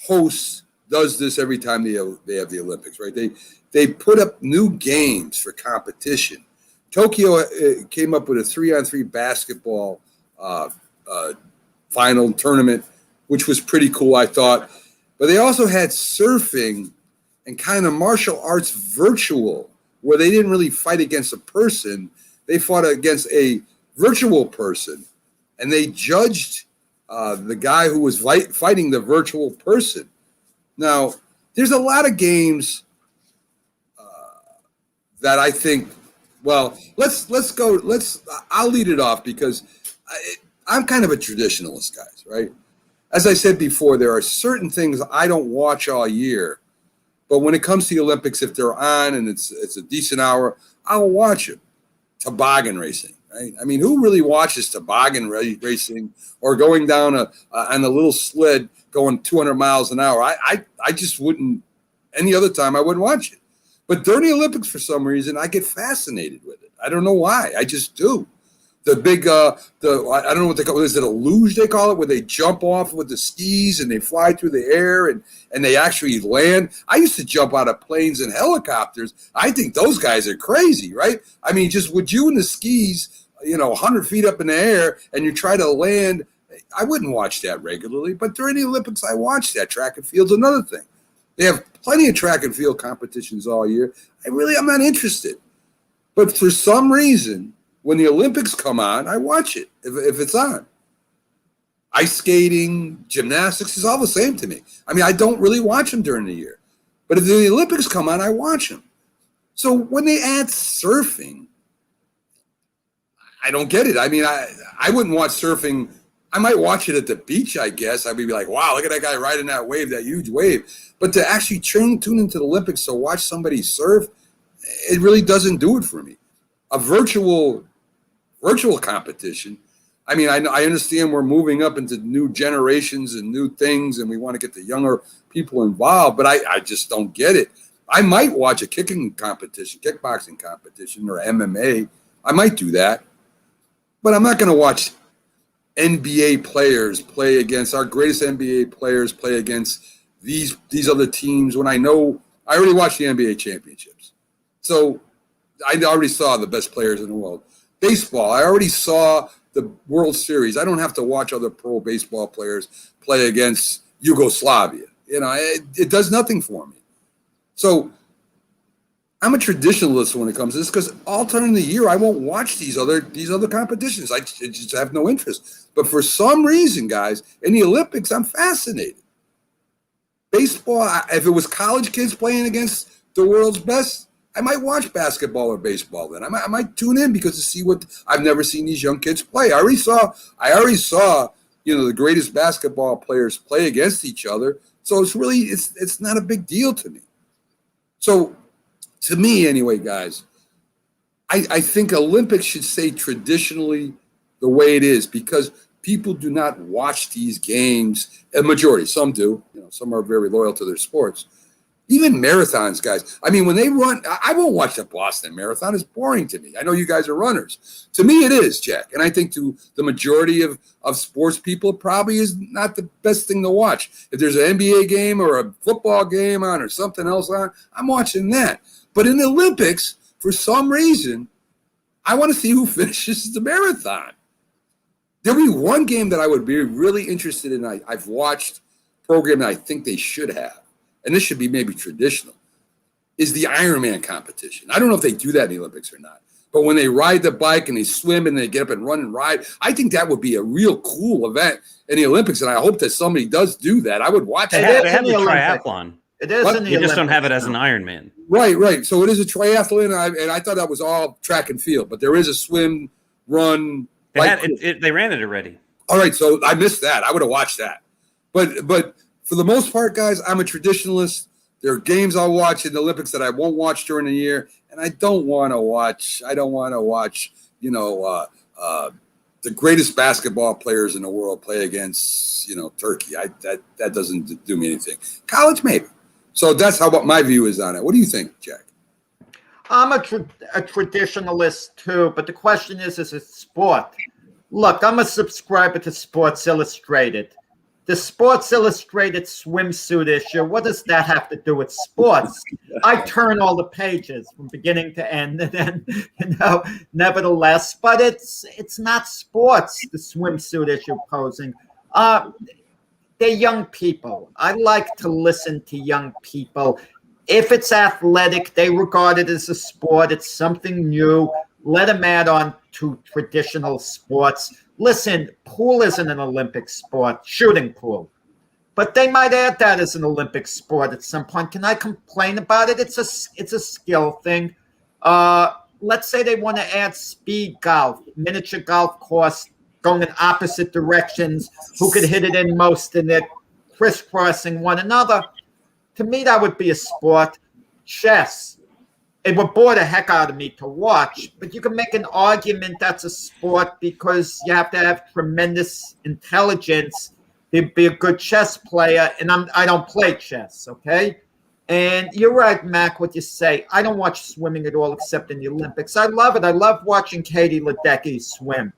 host does this every time they have the Olympics, right? They put up new games for competition. Tokyo came up with a 3-on-3 basketball final tournament, which was pretty cool, I thought. But they also had surfing and kind of martial arts virtual, where they didn't really fight against a person. They fought against a virtual person, and they judged the guy who was fighting the virtual person. Now, there's a lot of games that I think, well, let's go. I'll lead it off because I'm kind of a traditionalist, guys, right? As I said before, there are certain things I don't watch all year, but when it comes to the Olympics, if they're on and it's a decent hour, I'll watch it. Toboggan racing, right? I mean, who really watches toboggan racing or going down on a little sled going 200 miles an hour? I just wouldn't. Any other time, I wouldn't watch it. But during the Olympics, for some reason, I get fascinated with it. I don't know why. I just do. The big, I don't know what they call it. Is it a luge they call it, where they jump off with the skis and they fly through the air and they actually land? I used to jump out of planes and helicopters. I think those guys are crazy, right? I mean, just with you and the skis, 100 feet up in the air and you try to land, I wouldn't watch that regularly. But during the Olympics, I watch that. Track and field's another thing. They have plenty of track and field competitions all year. I'm not interested. But for some reason, when the Olympics come on, I watch it if it's on. Ice skating, gymnastics is all the same to me. I mean, I don't really watch them during the year. But if the Olympics come on, I watch them. So when they add surfing, I don't get it. I mean, I wouldn't watch surfing. I might watch it at the beach, I guess. I'd be like, wow, look at that guy riding that wave, that huge wave. But to actually tune into the Olympics to watch somebody surf, it really doesn't do it for me. A virtual competition. I mean, I understand we're moving up into new generations and new things, and we want to get the younger people involved, but I just don't get it. I might watch a kickboxing competition, or MMA. I might do that, but I'm not going to watch NBA players play against our greatest NBA players play against these other teams when I already watched the NBA championships. So I already saw the best players in the world. Baseball, I already saw the World Series. I don't have to watch other pro baseball players play against Yugoslavia. It does nothing for me. So I'm a traditionalist when it comes to this, because all during the year I won't watch these other competitions. I just have no interest. But for some reason, guys, in the Olympics, I'm fascinated. Baseball, if it was college kids playing against the world's best, I might watch basketball or baseball then. I might tune in because to see what I've never seen these young kids play. I already saw the greatest basketball players play against each other. So it's not a big deal to me. So to me anyway, guys, I think Olympics should stay traditionally the way it is, because people do not watch these games. A majority, some do. Some are very loyal to their sports. Even marathons, guys. I mean, when they run, I won't watch the Boston Marathon. It's boring to me. I know you guys are runners. To me, it is, Jack. And I think to the majority of sports people, it probably is not the best thing to watch. If there's an NBA game or a football game on or something else on, I'm watching that. But in the Olympics, for some reason, I want to see who finishes the marathon. There'll be one game that I would be really interested in. I've watched a program that I think they should have, and this should be maybe traditional, is the Ironman competition. I don't know if they do that in the Olympics or not, but when they ride the bike and they swim and they get up and run and ride, I think that would be a real cool event in the Olympics, and I hope that somebody does do that. I would watch it. They have the triathlon. It is in the Olympics. You just don't have it as an Ironman. Right. So it is a triathlon, and I thought that was all track and field, but there is a swim, run. They ran it already. All right, so I missed that. I would have watched that. But for the most part, guys, I'm a traditionalist. There are games I'll watch in the Olympics that I won't watch during the year, and I don't want to watch. The greatest basketball players in the world play against Turkey. That doesn't do me anything. College, maybe. So that's what my view is on it. What do you think, Jack? I'm a traditionalist too, but the question is it sport? Look, I'm a subscriber to Sports Illustrated. the Sports Illustrated swimsuit issue, what does that have to do with sports? I turn all the pages from beginning to end, and then, nevertheless, but it's not sports, the swimsuit issue posing. They're young people. I like to listen to young people. If it's athletic, they regard it as a sport. It's something new. Let them add on to traditional sports. Listen, pool isn't an Olympic sport, shooting pool. But they might add that as an Olympic sport at some point. Can I complain about it? It's a skill thing. Let's say they want to add speed golf, miniature golf course, going in opposite directions, who could hit it in most, and they're crisscrossing one another. To me, that would be a sport. Chess. It would bore the heck out of me to watch, but you can make an argument that's a sport because you have to have tremendous intelligence to be a good chess player, and I don't play chess, okay? And you're right, Mac, what you say. I don't watch swimming at all except in the Olympics. I love it. I love watching Katie Ledecky swim.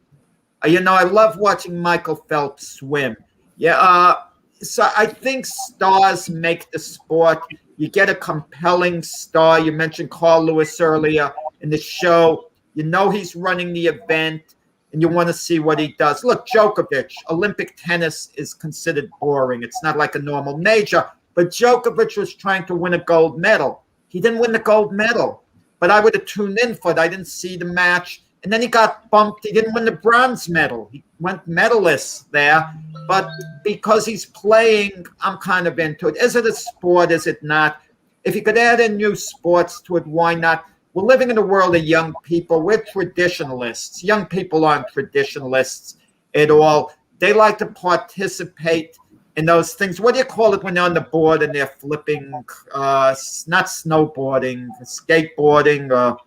I love watching Michael Phelps swim. Yeah, so I think stars make the sport. You get a compelling star. You mentioned Carl Lewis earlier in the show. He's running the event, and you want to see what he does. Look, Djokovic, Olympic tennis is considered boring. It's not like a normal major, but Djokovic was trying to win a gold medal. He didn't win the gold medal, but I would have tuned in for it. I didn't see the match. And then he got bumped. He didn't win the bronze medal. He went medalist there. But because he's playing, I'm kind of into it. Is it a sport? Is it not? If you could add in new sports to it, why not? We're living in a world of young people. We're traditionalists. Young people aren't traditionalists at all. They like to participate in those things. What do you call it when they're on the board and they're flipping? Not snowboarding, skateboarding,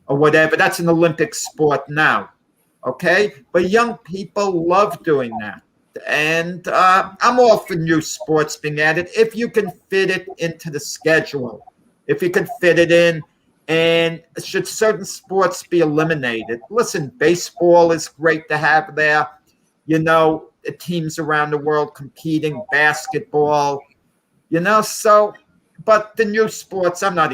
or whatever. That's an Olympic sport now, okay? But young people love doing that. And I'm all for new sports being added if you can fit it into the schedule. If you can fit it in, and should certain sports be eliminated? Listen, baseball is great to have there. The teams around the world competing, basketball, so... But the new sports, I'm not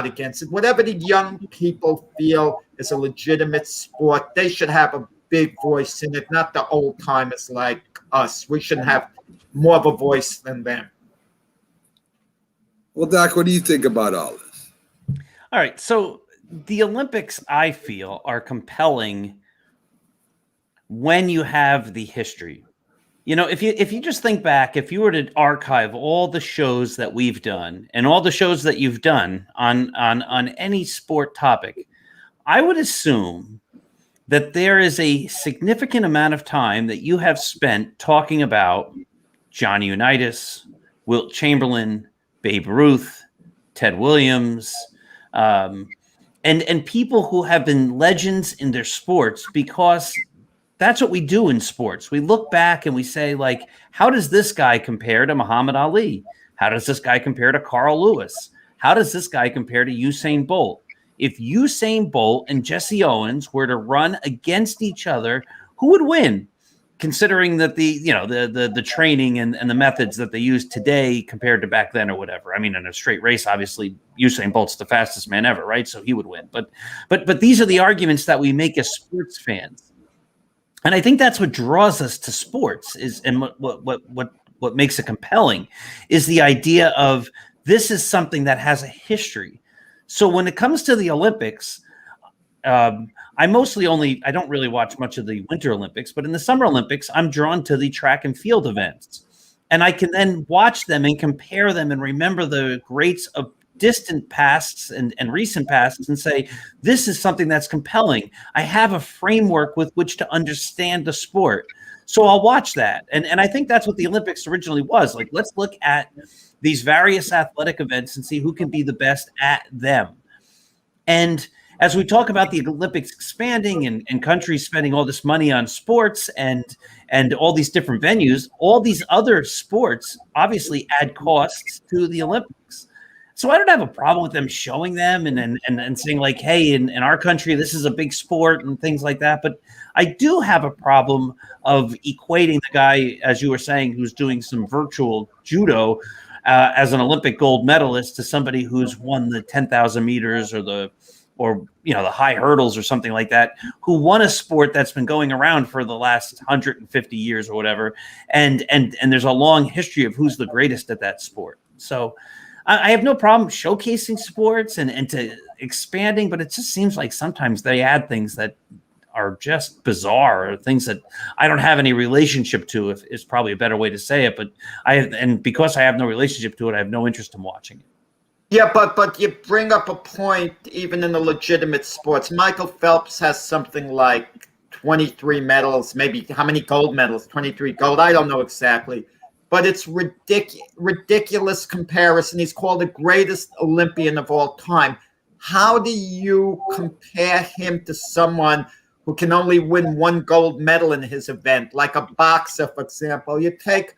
against it. Whatever the young people feel is a legitimate sport, they should have a big voice in it, not the old timers like us. We shouldn't have more of a voice than them. Well, Doc, what do you think about all this? All right. So the Olympics, I feel, are compelling when you have the history. If you just think back, if you were to archive all the shows that we've done and all the shows that you've done on any sport topic, I would assume that there is a significant amount of time that you have spent talking about Johnny Unitas, Wilt Chamberlain, Babe Ruth, Ted Williams, and people who have been legends in their sports, because that's what we do in sports. We look back and we say, like, how does this guy compare to Muhammad Ali? How does this guy compare to Carl Lewis? How does this guy compare to Usain Bolt? If Usain Bolt and Jesse Owens were to run against each other, who would win? Considering that the training and the methods that they use today compared to back then or whatever. I mean, in a straight race, obviously Usain Bolt's the fastest man ever, right? So he would win. But these are the arguments that we make as sports fans. And I think that's what draws us to sports and what makes it compelling is the idea of this is something that has a history. So when it comes to the Olympics, I don't really watch much of the Winter Olympics, but in the Summer Olympics, I'm drawn to the track and field events. And I can then watch them and compare them and remember the greats of distant pasts and recent pasts and say, this is something that's compelling. I have a framework with which to understand the sport. So I'll watch that. And I think that's what the Olympics originally was. Like, let's look at these various athletic events and see who can be the best at them. And as we talk about the Olympics expanding and countries spending all this money on sports and all these different venues, all these other sports obviously add costs to the Olympics. So I don't have a problem with them showing them and saying like, hey, in our country, this is a big sport and things like that. But I do have a problem of equating the guy, as you were saying, who's doing some virtual judo as an Olympic gold medalist to somebody who's won the 10,000 meters or the high hurdles or something like that, who won a sport that's been going around for the last 150 years or whatever. And there's a long history of who's the greatest at that sport. So I have no problem showcasing sports and to expanding, but it just seems like sometimes they add things that are just bizarre, or things that I don't have any relationship to, if is probably a better way to say it. But because I have no relationship to it, I have no interest in watching it. Yeah, but you bring up a point, even in the legitimate sports. Michael Phelps has something like 23 medals, maybe how many gold medals? 23 gold. I don't know exactly. But it's ridiculous comparison. He's called the greatest Olympian of all time. How do you compare him to someone who can only win one gold medal in his event, like a boxer, for example? You take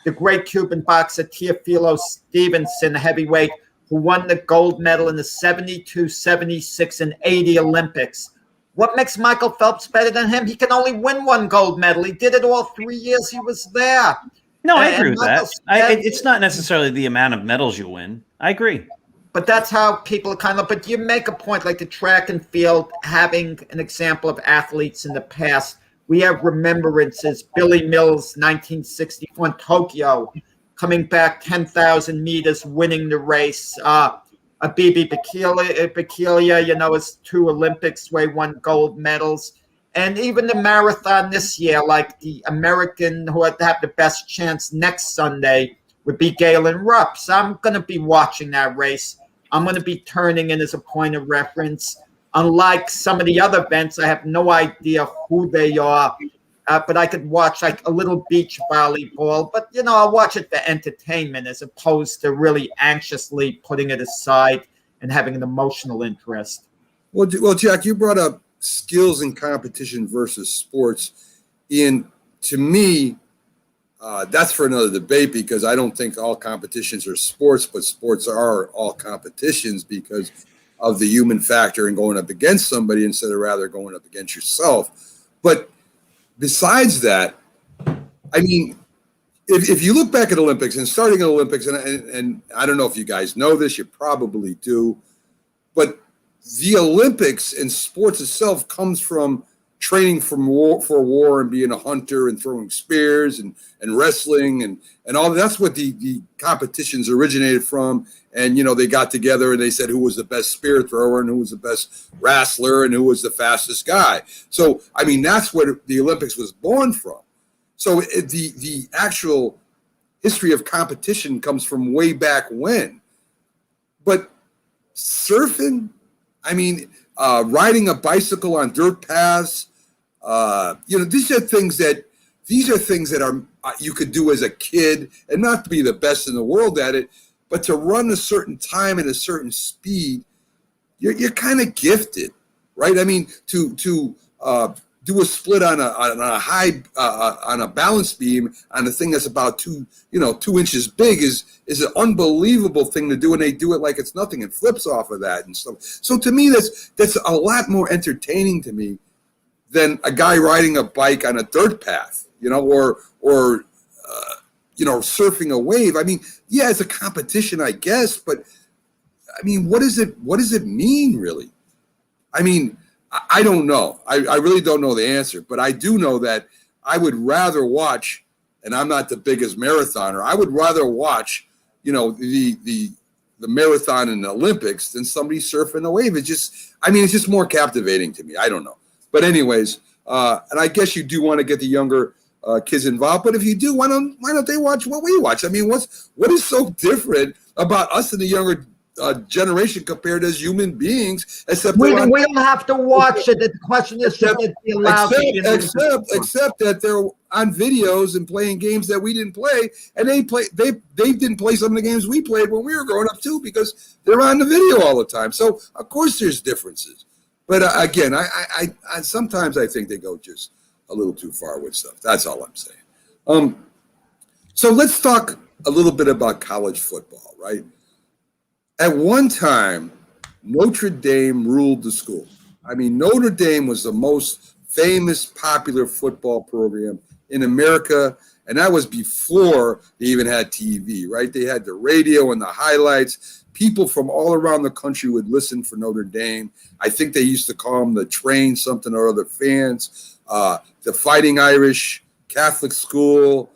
the great Cuban boxer Teofilo Stevenson, heavyweight, who won the gold medal in the 72, 76, and 80 Olympics. What makes Michael Phelps better than him? He can only win one gold medal. He did it all 3 years he was there. No, I agree with that. It's not necessarily the amount of medals you win. I agree. But that's how people kind of, but you make a point like the track and field, having an example of athletes in the past. We have remembrances, Billy Mills, 1964 in Tokyo, coming back 10,000 meters, winning the race. Abebe Bikila, his 2 Olympics where he won gold medals. And even the marathon this year, like the American who would have the best chance next Sunday would be Galen Rupp. So I'm going to be watching that race. I'm going to be turning in as a point of reference. Unlike some of the other events, I have no idea who they are. But I could watch like a little beach volleyball. But, I'll watch it for entertainment as opposed to really anxiously putting it aside and having an emotional interest. Well, Jack, you brought up skills and competition versus sports. And to me, that's for another debate, because I don't think all competitions are sports, but sports are all competitions because of the human factor and going up against somebody instead of rather going up against yourself. But besides that, I mean, if you look back at Olympics and starting at Olympics, and I don't know if you guys know this, you probably do, but the Olympics and sports itself comes from training for war and being a hunter and throwing spears and wrestling and all. That's what the competitions originated from. And, they got together and they said who was the best spear thrower and who was the best wrestler and who was the fastest guy. So, I mean, that's what the Olympics was born from. So the actual history of competition comes from way back when. But surfing, I mean, riding a bicycle on dirt paths, these are things that are you could do as a kid, and not to be the best in the world at it, but to run a certain time at a certain speed, you're kind of gifted, right? I mean, to do a split on a high on a balance beam on a thing that's about 2 inches big is an unbelievable thing to do, and they do it like it's nothing and flips off of that and stuff. So to me, that's a lot more entertaining to me than a guy riding a bike on a dirt path, or surfing a wave. I mean, yeah, it's a competition, I guess, but I mean, what does it mean, really? I mean, I don't know. I really don't know the answer, but I do know that I would rather watch, and I'm not the biggest marathoner, I would rather watch, the marathon in the Olympics than somebody surfing a wave. It's just more captivating to me. I don't know. But anyways, and I guess you do want to get the younger kids involved, but if you do, why don't they watch what we watch? I mean, what is so different about us and the younger generation compared as human beings, except we don't have to watch it. The question is, should it be allowed except that they're on videos and playing games that we didn't play, and they didn't play some of the games we played when we were growing up too, because they're on the video all the time. So of course there's differences, but again, I sometimes I think they go just a little too far with stuff. That's all I'm saying. So let's talk a little bit about college football, right? At one time, Notre Dame ruled the school. I mean, Notre Dame was the most famous, popular football program in America, and that was before they even had TV, right? They had the radio and the highlights. People from all around the country would listen for Notre Dame. I think they used to call them the Train something or other fans, the Fighting Irish, Catholic School,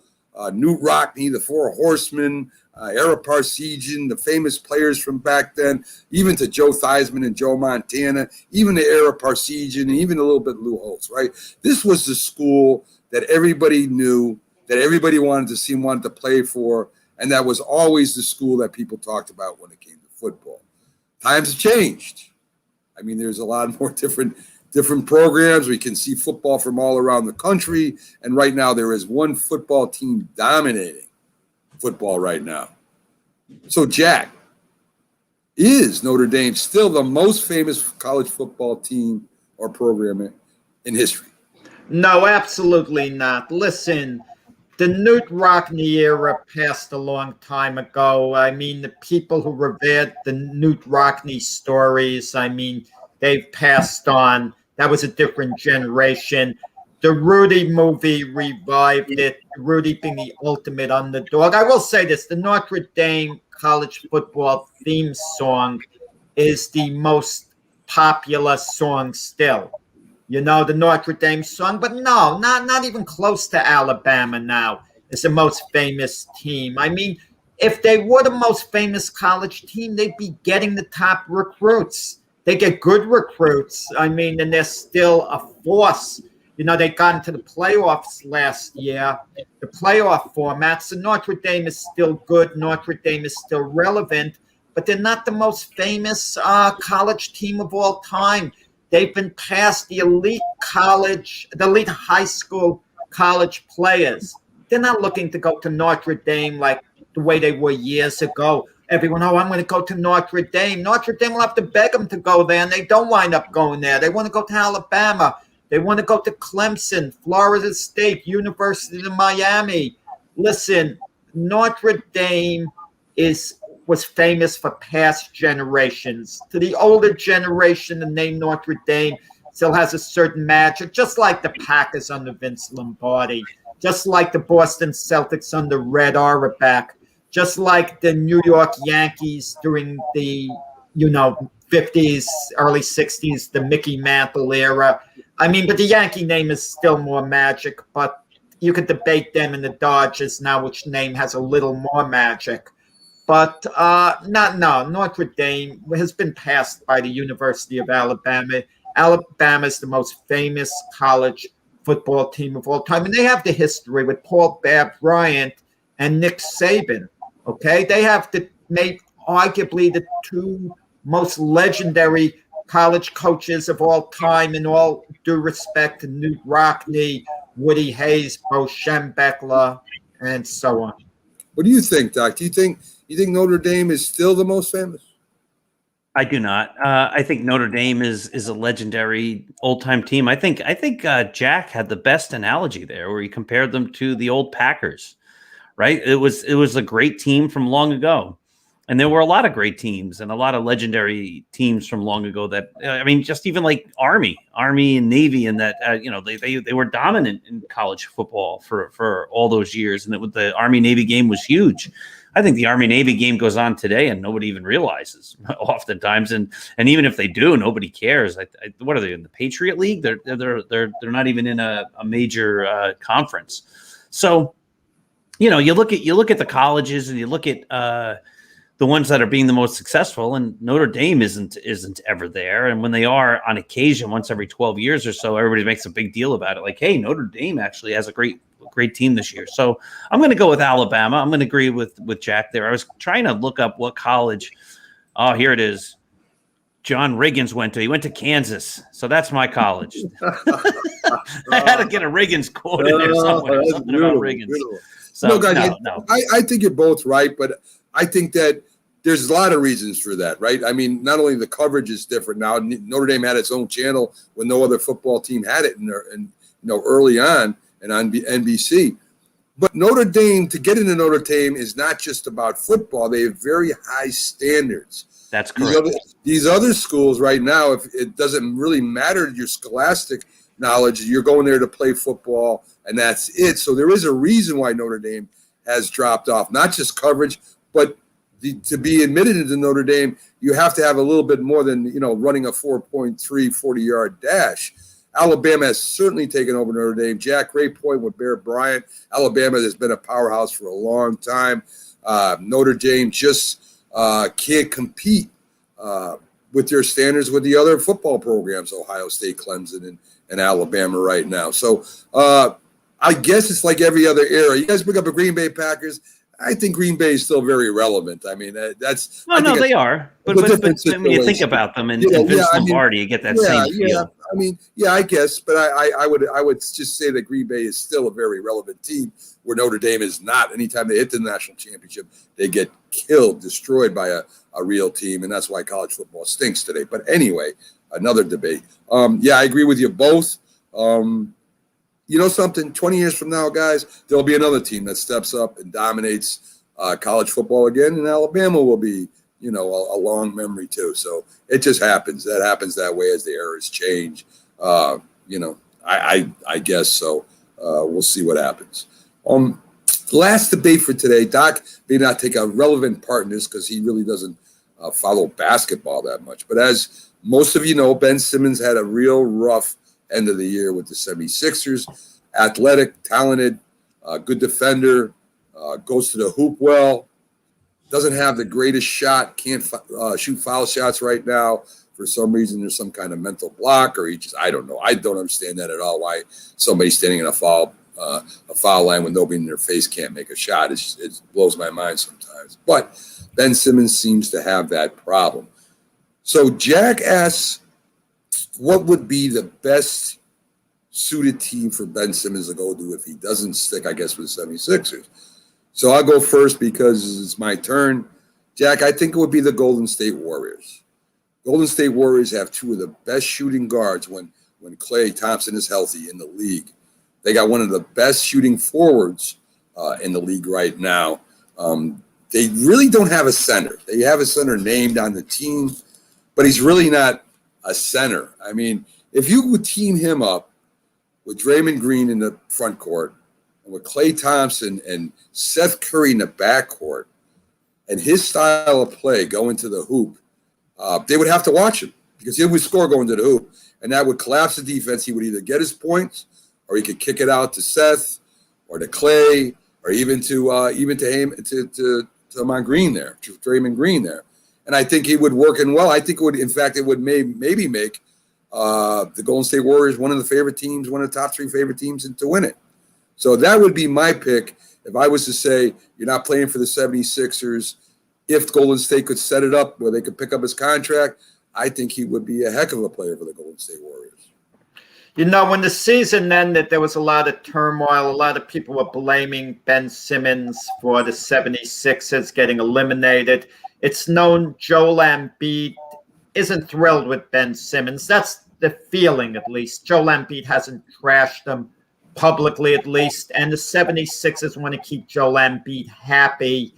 Newt Rockne, the Four Horsemen, Ara Parseghian, the famous players from back then, even to Joe Theismann and Joe Montana, even to Ara Parseghian, and even a little bit Lou Holtz, right? This was the school that everybody knew, that everybody wanted to see, wanted to play for, and that was always the school that people talked about when it came to football. Times have changed. I mean, there's a lot more different programs. We can see football from all around the country, and right now there is one football team dominating football right now. So, Jack, is Notre Dame still the most famous college football team or program in history? No, absolutely not. Listen, the Newt Rockne era passed a long time ago. I mean, the people who revered the Newt Rockne stories, I mean, they've passed on. That was a different generation. The Rudy movie revived it, Rudy being the ultimate underdog. I will say this, the Notre Dame college football theme song is the most popular song still. You know, the Notre Dame song, but no, not even close to Alabama now is the most famous team. I mean, if they were the most famous college team, they'd be getting the top recruits. They get good recruits. I mean, and they're still a force. You know, they got into the playoffs last year, the playoff format. So Notre Dame is still good. Notre Dame is still relevant, but they're not the most famous college team of all time. They've been past the elite high school college players. They're not looking to go to Notre Dame like the way they were years ago. Everyone, I'm going to go to Notre Dame. Notre Dame will have to beg them to go there, and they don't wind up going there. They want to go to Alabama. They want to go to Clemson, Florida State, University of Miami. Listen, Notre Dame was famous for past generations. To the older generation, the name Notre Dame still has a certain magic, just like the Packers under Vince Lombardi, just like the Boston Celtics under Red Auerbach, just like the New York Yankees during the 50s, early 60s, the Mickey Mantle era. I mean, but the Yankee name is still more magic, but you could debate them and the Dodgers now, which name has a little more magic. But Notre Dame has been passed by the University of Alabama. Alabama is the most famous college football team of all time, and they have the history with Paul Bear Bryant and Nick Saban. Okay, they have arguably the two most legendary college coaches of all time, in all due respect to Newt Rockne, Woody Hayes, Bo Schembechler, and so on. What do you think, Doc? Do you think Notre Dame is still the most famous? I do not. I think Notre Dame is a legendary old-time team. I think Jack had the best analogy there, where he compared them to the old Packers. Right? It was a great team from long ago. And there were a lot of great teams and a lot of legendary teams from long ago that, I mean, just even like Army and Navy, and that, they were dominant in college football for all those years. And the Army-Navy game was huge. I think the Army-Navy game goes on today and nobody even realizes oftentimes. And even if they do, nobody cares. What are they in the Patriot League? They're not even in a major conference. So, you look at the colleges and you look at the ones that are being the most successful, and Notre Dame isn't ever there. And when they are, on occasion, once every 12 years or so, everybody makes a big deal about it. Like, hey, Notre Dame actually has a great team this year. So I'm going to go with Alabama. I'm going to agree with Jack there. I was trying to look up what college. Oh, here it is. John Riggins went to. He went to Kansas. So that's my college. I had to get a Riggins quote in there somewhere. Something about Riggins. So, no, guys, no. I think you're both right, but I think that there's a lot of reasons for that, right? I mean, not only the coverage is different now. Notre Dame had its own channel when no other football team had it, early on and on NBC. But Notre Dame, to get into Notre Dame is not just about football. They have very high standards. That's correct. These other schools right now, if it doesn't really matter your scholastic knowledge, you're going there to play football, and that's it. So there is a reason why Notre Dame has dropped off, not just coverage, but to be admitted into Notre Dame, you have to have a little bit more than, running a 4.3 40-yard dash. Alabama has certainly taken over Notre Dame. Jack Raypoint with Bear Bryant. Alabama has been a powerhouse for a long time. Notre Dame just can't compete with their standards with the other football programs, Ohio State, Clemson, and Alabama right now. So I guess it's like every other era. You guys bring up the Green Bay Packers. I think Green Bay is still very relevant. I mean, that's no, they are. But when you think about them and Vince Lombardi, you get that same feel. I guess, but I would just say that Green Bay is still a very relevant team, where Notre Dame is not. Anytime they hit the national championship, they get killed, destroyed by a real team, and that's why college football stinks today. But anyway, another debate. I agree with you both. You know something? 20 years from now, guys, there'll be another team that steps up and dominates college football again, and Alabama will be, a long memory too. So it just happens. That happens that way as the eras change. I guess so. We'll see what happens. Last debate for today. Doc may not take a relevant part in this because he really doesn't follow basketball that much. But as most of you know, Ben Simmons had a real rough end of the year with the 76ers. Athletic, talented, good defender, goes to the hoop well, doesn't have the greatest shot, can't shoot foul shots right now. For some reason, there's some kind of mental block, or I don't know. I don't understand that at all, why somebody standing in a foul line with nobody in their face can't make a shot. It blows my mind sometimes. But Ben Simmons seems to have that problem. So Jack asks, what would be the best suited team for Ben Simmons to go to if he doesn't stick, I guess, with the 76ers? So I'll go first because it's my turn. Jack, I think it would be the Golden State Warriors. Golden State Warriors have two of the best shooting guards when Klay Thompson is healthy in the league. They got one of the best shooting forwards in the league right now. They really don't have a center. They have a center named on the team, but he's really not a center. I mean, if you would team him up with Draymond Green in the front court and with Klay Thompson and Seth Curry in the backcourt, and his style of play going to the hoop, they would have to watch him because he would score going to the hoop, and that would collapse the defense. He would either get his points, or he could kick it out to Seth or to Klay, or even to Draymond Green there, to Draymond Green there. And I think he would work in well. I think it would maybe make the Golden State Warriors one of the favorite teams, one of the top three favorite teams, to win it. So that would be my pick if I was to say you're not playing for the 76ers. If Golden State could set it up where they could pick up his contract, I think he would be a heck of a player for the Golden State Warriors. When the season ended, there was a lot of turmoil. A lot of people were blaming Ben Simmons for the 76ers getting eliminated. It's known Joel Embiid isn't thrilled with Ben Simmons. That's the feeling, at least. Joel Embiid hasn't trashed him publicly, at least. And the 76ers want to keep Joel Embiid happy.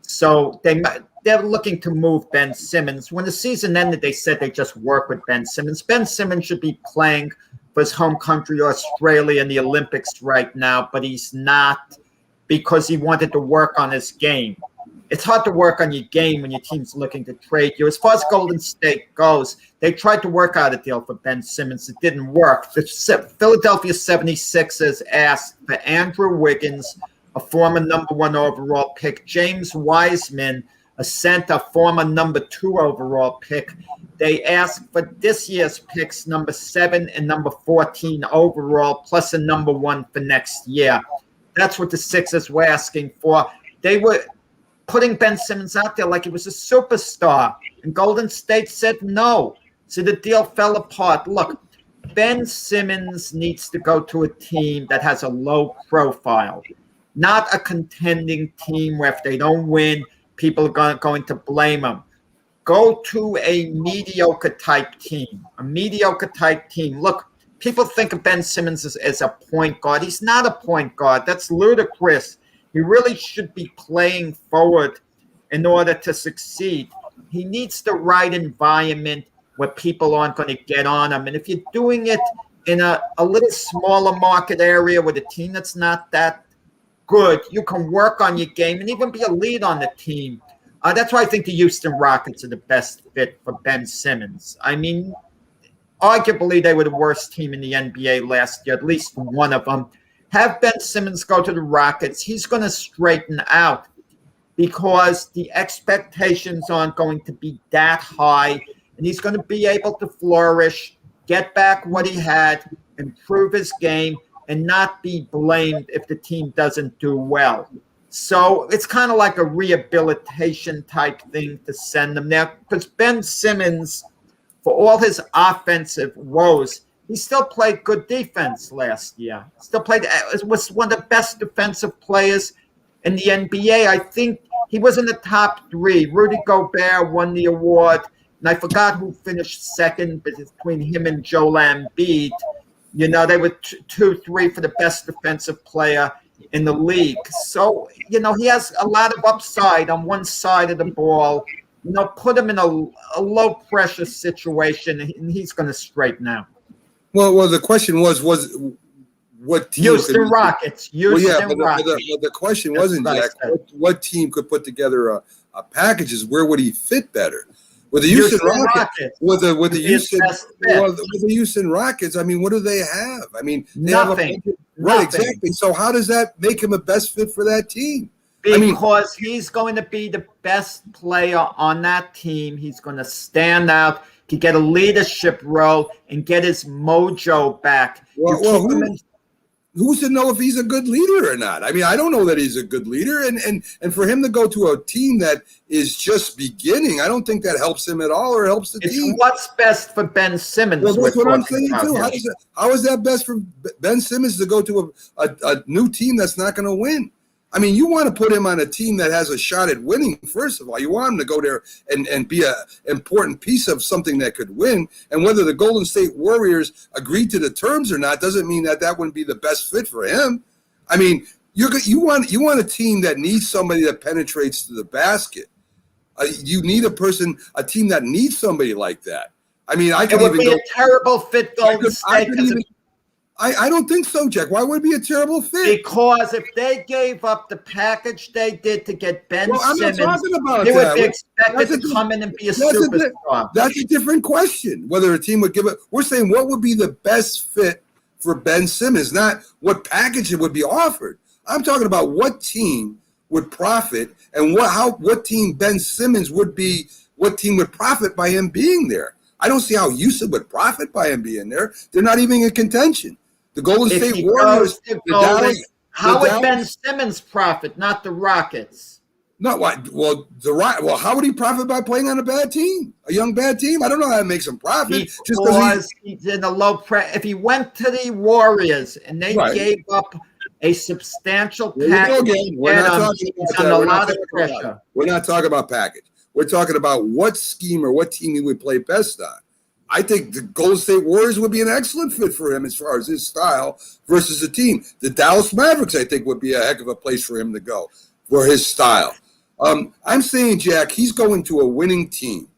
So they're looking to move Ben Simmons. When the season ended, they said they just work with Ben Simmons. Ben Simmons should be playing for his home country, Australia, in the Olympics right now, but he's not because he wanted to work on his game. It's hard to work on your game when your team's looking to trade you. As far as Golden State goes, they tried to work out a deal for Ben Simmons. It didn't work. The Philadelphia 76ers asked for Andrew Wiggins, a former number 1 overall pick, James Wiseman, a center, former number 2 overall pick. They asked for this year's picks, number 7 and number 14 overall, plus a number 1 for next year. That's what the Sixers were asking for. They were putting Ben Simmons out there like he was a superstar, and Golden State said no. So the deal fell apart. Look, Ben Simmons needs to go to a team that has a low profile, not a contending team where if they don't win, people are going to blame them. Go to a mediocre type team. Look, people think of Ben Simmons as a point guard. He's not a point guard. That's ludicrous. He really should be playing forward in order to succeed. He needs the right environment where people aren't going to get on him. And if you're doing it in a little smaller market area with a team that's not that good, you can work on your game and even be a lead on the team. That's why I think the Houston Rockets are the best fit for Ben Simmons. I mean, arguably they were the worst team in the NBA last year, at least one of them. Have Ben Simmons go to the Rockets. He's going to straighten out because the expectations aren't going to be that high, and he's going to be able to flourish, get back what he had, improve his game, and not be blamed if the team doesn't do well. So it's kind of like a rehabilitation type thing to send them there, because Ben Simmons, for all his offensive woes, he still played good defense last year. Was one of the best defensive players in the NBA. I think he was in the top 3. Rudy Gobert won the award, and I forgot who finished second between him and Joel Embiid. You know, they were 2-3 for the best defensive player in the league. So, you know, he has a lot of upside on one side of the ball. You know, put him in a low-pressure situation, and he's going to straighten out. Well, the question was what team? Houston Rockets. Houston Rockets. The question wasn't, Jack, what team could put together a package? Is where would he fit better? With the Houston Rockets, with the Houston Rockets, I mean, what do they have? I mean, they nothing. Right, exactly. So how does that make him a best fit for that team? Because he's going to be the best player on that team. He's going to stand out, to get a leadership role, and get his mojo back. Who's to know if he's a good leader or not? I mean, I don't know that he's a good leader, and for him to go to a team that is just beginning, I don't think that helps him at all or helps the team. It's what's best for Ben Simmons. Well, that's what I'm saying too. How is that best for Ben Simmons to go to a new team that's not going to win? I mean, you want to put him on a team that has a shot at winning, first of all. You want him to go there and be an important piece of something that could win. And whether the Golden State Warriors agreed to the terms or not doesn't mean that wouldn't be the best fit for him. I mean, you want a team that needs somebody that penetrates to the basket. You need a team that needs somebody like that. I mean, it would be a terrible fit, Golden State. I don't think so, Jack. Why would it be a terrible fit? Because if they gave up the package they did to get Ben Simmons, they would be expected to come in and be a superstar. That's a different question, whether a team would give it. We're saying what would be the best fit for Ben Simmons, not what package it would be offered. I'm talking about what team would profit and what team Ben Simmons would be, what team would profit by him being there. I don't see how Houston would profit by him being there. They're not even in contention. The Golden State Warriors. How would Ben Simmons profit, not the Rockets? No, well, how would he profit by playing on a bad team, a young bad team? I don't know how that makes him profit. Because he's in a low pressure. If he went to the Warriors and they gave up a substantial package, we're not talking about package. We're talking about what scheme or what team he would play best on. I think the Golden State Warriors would be an excellent fit for him as far as his style versus the team. The Dallas Mavericks, I think, would be a heck of a place for him to go for his style. I'm saying, Jack, he's going to a winning team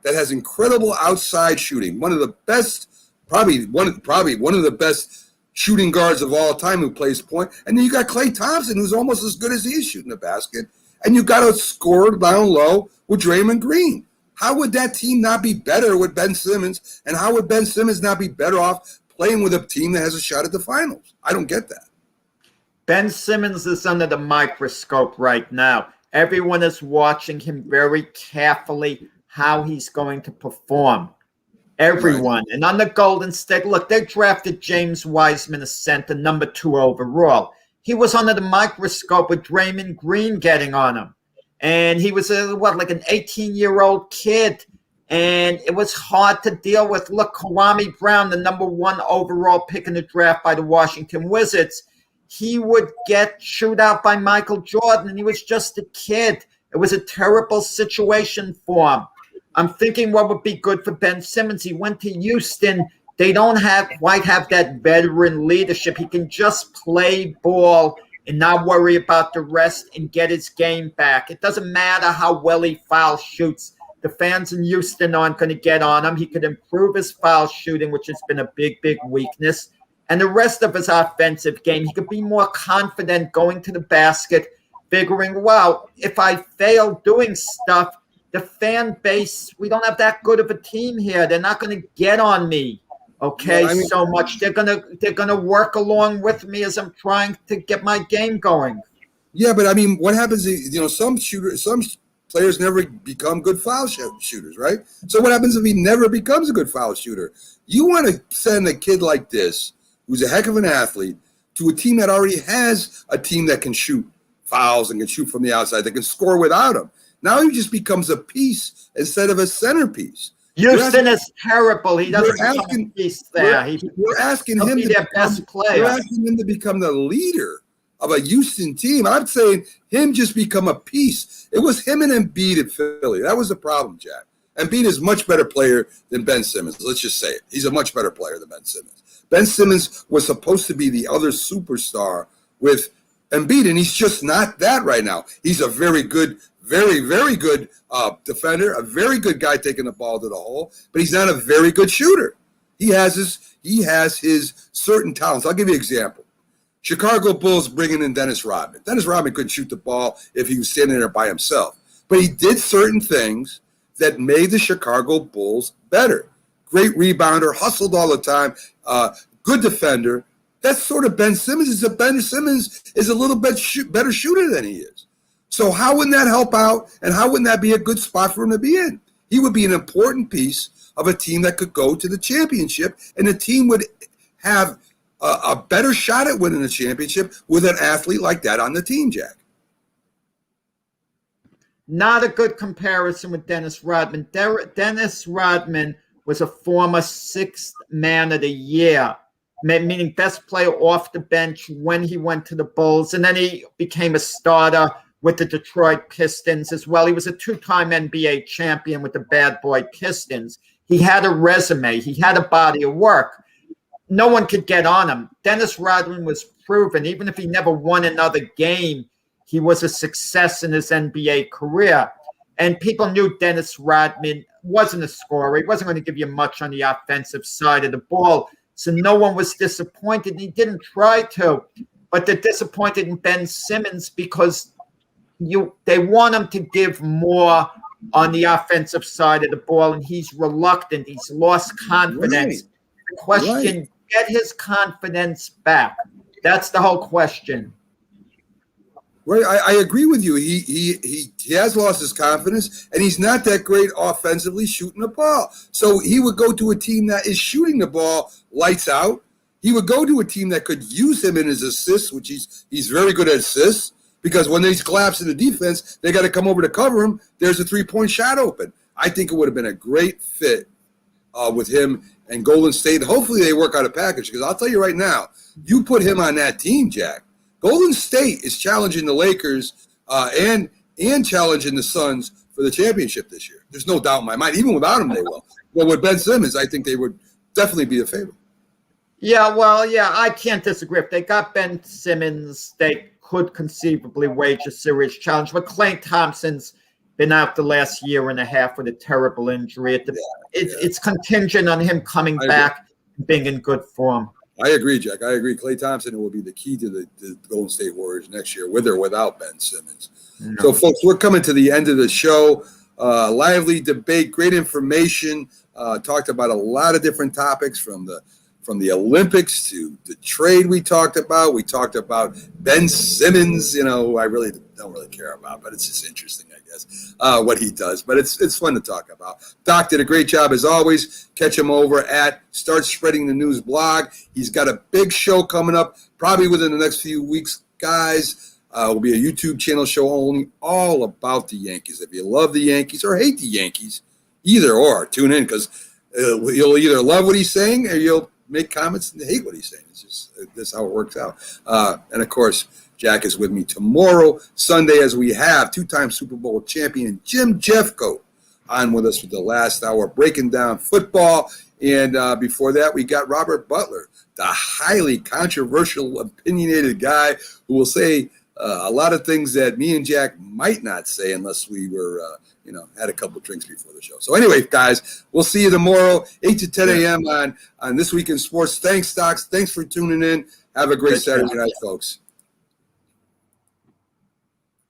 that has incredible outside shooting. One of the best, probably one of the best shooting guards of all time who plays point. And then you got Klay Thompson, who's almost as good as he is shooting the basket. And you got a scorer down low with Draymond Green. How would that team not be better with Ben Simmons? And how would Ben Simmons not be better off playing with a team that has a shot at the finals? I don't get that. Ben Simmons is under the microscope right now. Everyone is watching him very carefully, how he's going to perform. Everyone. Right. And on the Golden State, look, they drafted James Wiseman, a center, number 2 overall. He was under the microscope with Draymond Green getting on him. And he was like an 18-year-old kid. And it was hard to deal with. Look, Kwame Brown, the number 1 overall pick in the draft by the Washington Wizards, he would get chewed out by Michael Jordan, and he was just a kid. It was a terrible situation for him. I'm thinking what would be good for Ben Simmons. He went to Houston they don't quite have that veteran leadership. He can just play ball and not worry about the rest and get his game back. It doesn't matter how well he foul shoots. The fans in Houston aren't going to get on him. He could improve his foul shooting, which has been a big, big weakness. And the rest of his offensive game, he could be more confident going to the basket, figuring, wow, if I fail doing stuff, the fan base, we don't have that good of a team here. They're not going to get on me. Okay, Well, I mean, so much. They're gonna work along with me as I'm trying to get my game going. Yeah, but I mean, what happens is, some players never become good foul shooters, right? So what happens if he never becomes a good foul shooter? You want to send a kid like this, who's a heck of an athlete, to a team that already has a team that can shoot fouls and can shoot from the outside, that can score without him. Now he just becomes a piece instead of a centerpiece. Houston is terrible. He doesn't become a piece there. We're asking him to be their best player. We're asking him to become the leader of a Houston team. I'm saying him just become a piece. It was him and Embiid at Philly. That was the problem, Jack. Embiid is a much better player than Ben Simmons. Let's just say it. He's a much better player than Ben Simmons. Ben Simmons was supposed to be the other superstar with Embiid, and he's just not that right now. He's a very good, very, very good defender, a very good guy taking the ball to the hole, but he's not a very good shooter. He has his certain talents. I'll give you an example. Chicago Bulls bringing in Dennis Rodman. Dennis Rodman couldn't shoot the ball if he was standing there by himself, but he did certain things that made the Chicago Bulls better. Great rebounder, hustled all the time, good defender. That's sort of Ben Simmons. Ben Simmons is a little bit better shooter than he is. So how wouldn't that help out, and how wouldn't that be a good spot for him to be in? He would be an important piece of a team that could go to the championship, and the team would have a better shot at winning the championship with an athlete like that on the team, Jack. Not a good comparison with Dennis Rodman. Dennis Rodman was a former sixth man of the year, meaning best player off the bench when he went to the Bulls, and then he became a starter with the Detroit Pistons as well. He was a two-time NBA champion with the Bad Boy Pistons. He had a resume. He had a body of work. No one could get on him. Dennis Rodman was proven, even if he never won another game, he was a success in his NBA career. And people knew Dennis Rodman wasn't a scorer. He wasn't going to give you much on the offensive side of the ball. So no one was disappointed. He didn't try to. But they're disappointed in Ben Simmons because they want him to give more on the offensive side of the ball, and he's reluctant. He's lost confidence. Right. The question, get his confidence back. That's the whole question. Right, I agree with you. He has lost his confidence, and he's not that great offensively shooting the ball. So he would go to a team that is shooting the ball lights out. He would go to a team that could use him in his assists, which he's very good at assists, because when they collapse in the defense, they got to come over to cover him. There's a three-point shot open. I think it would have been a great fit with him and Golden State. Hopefully they work out a package, because I'll tell you right now, you put him on that team, Jack. Golden State is challenging the Lakers and challenging the Suns for the championship this year. There's no doubt in my mind. Even without him, they will. But with Ben Simmons, I think they would definitely be a favorite. Yeah, well, yeah, I can't disagree. If they got Ben Simmons, they could conceivably wage a serious challenge. But Klay Thompson's been out the last year and a half with a terrible injury. It's contingent on him coming back and being in good form. I agree, Jack. I agree. Klay Thompson will be the key to the Golden State Warriors next year, with or without Ben Simmons. No. So, folks, we're coming to the end of the show. Lively debate, great information. Talked about a lot of different topics, from the Olympics to the trade we talked about. We talked about Ben Simmons, I really don't really care about, but it's just interesting, I guess, what he does. But it's fun to talk about. Doc did a great job as always. Catch him over at Start Spreading the News blog. He's got a big show coming up probably within the next few weeks, guys. Will be a YouTube channel show only all about the Yankees. If you love the Yankees or hate the Yankees, either or, tune in, because you'll either love what he's saying or you'll make comments and hate what he's saying. It's just that's how it works out. And of course, Jack is with me tomorrow, Sunday, as we have two-time Super Bowl champion Jim Jeffcoat on with us for the last hour, breaking down football And before that, we got Robert Butler, the highly controversial, opinionated guy who will say a lot of things that me and Jack might not say unless we were, had a couple drinks before the show. So anyway, guys, we'll see you tomorrow, 8 to 10 a.m. on This Week in Sports. Thanks, Stocks. Thanks for tuning in. Have a great Saturday night, folks.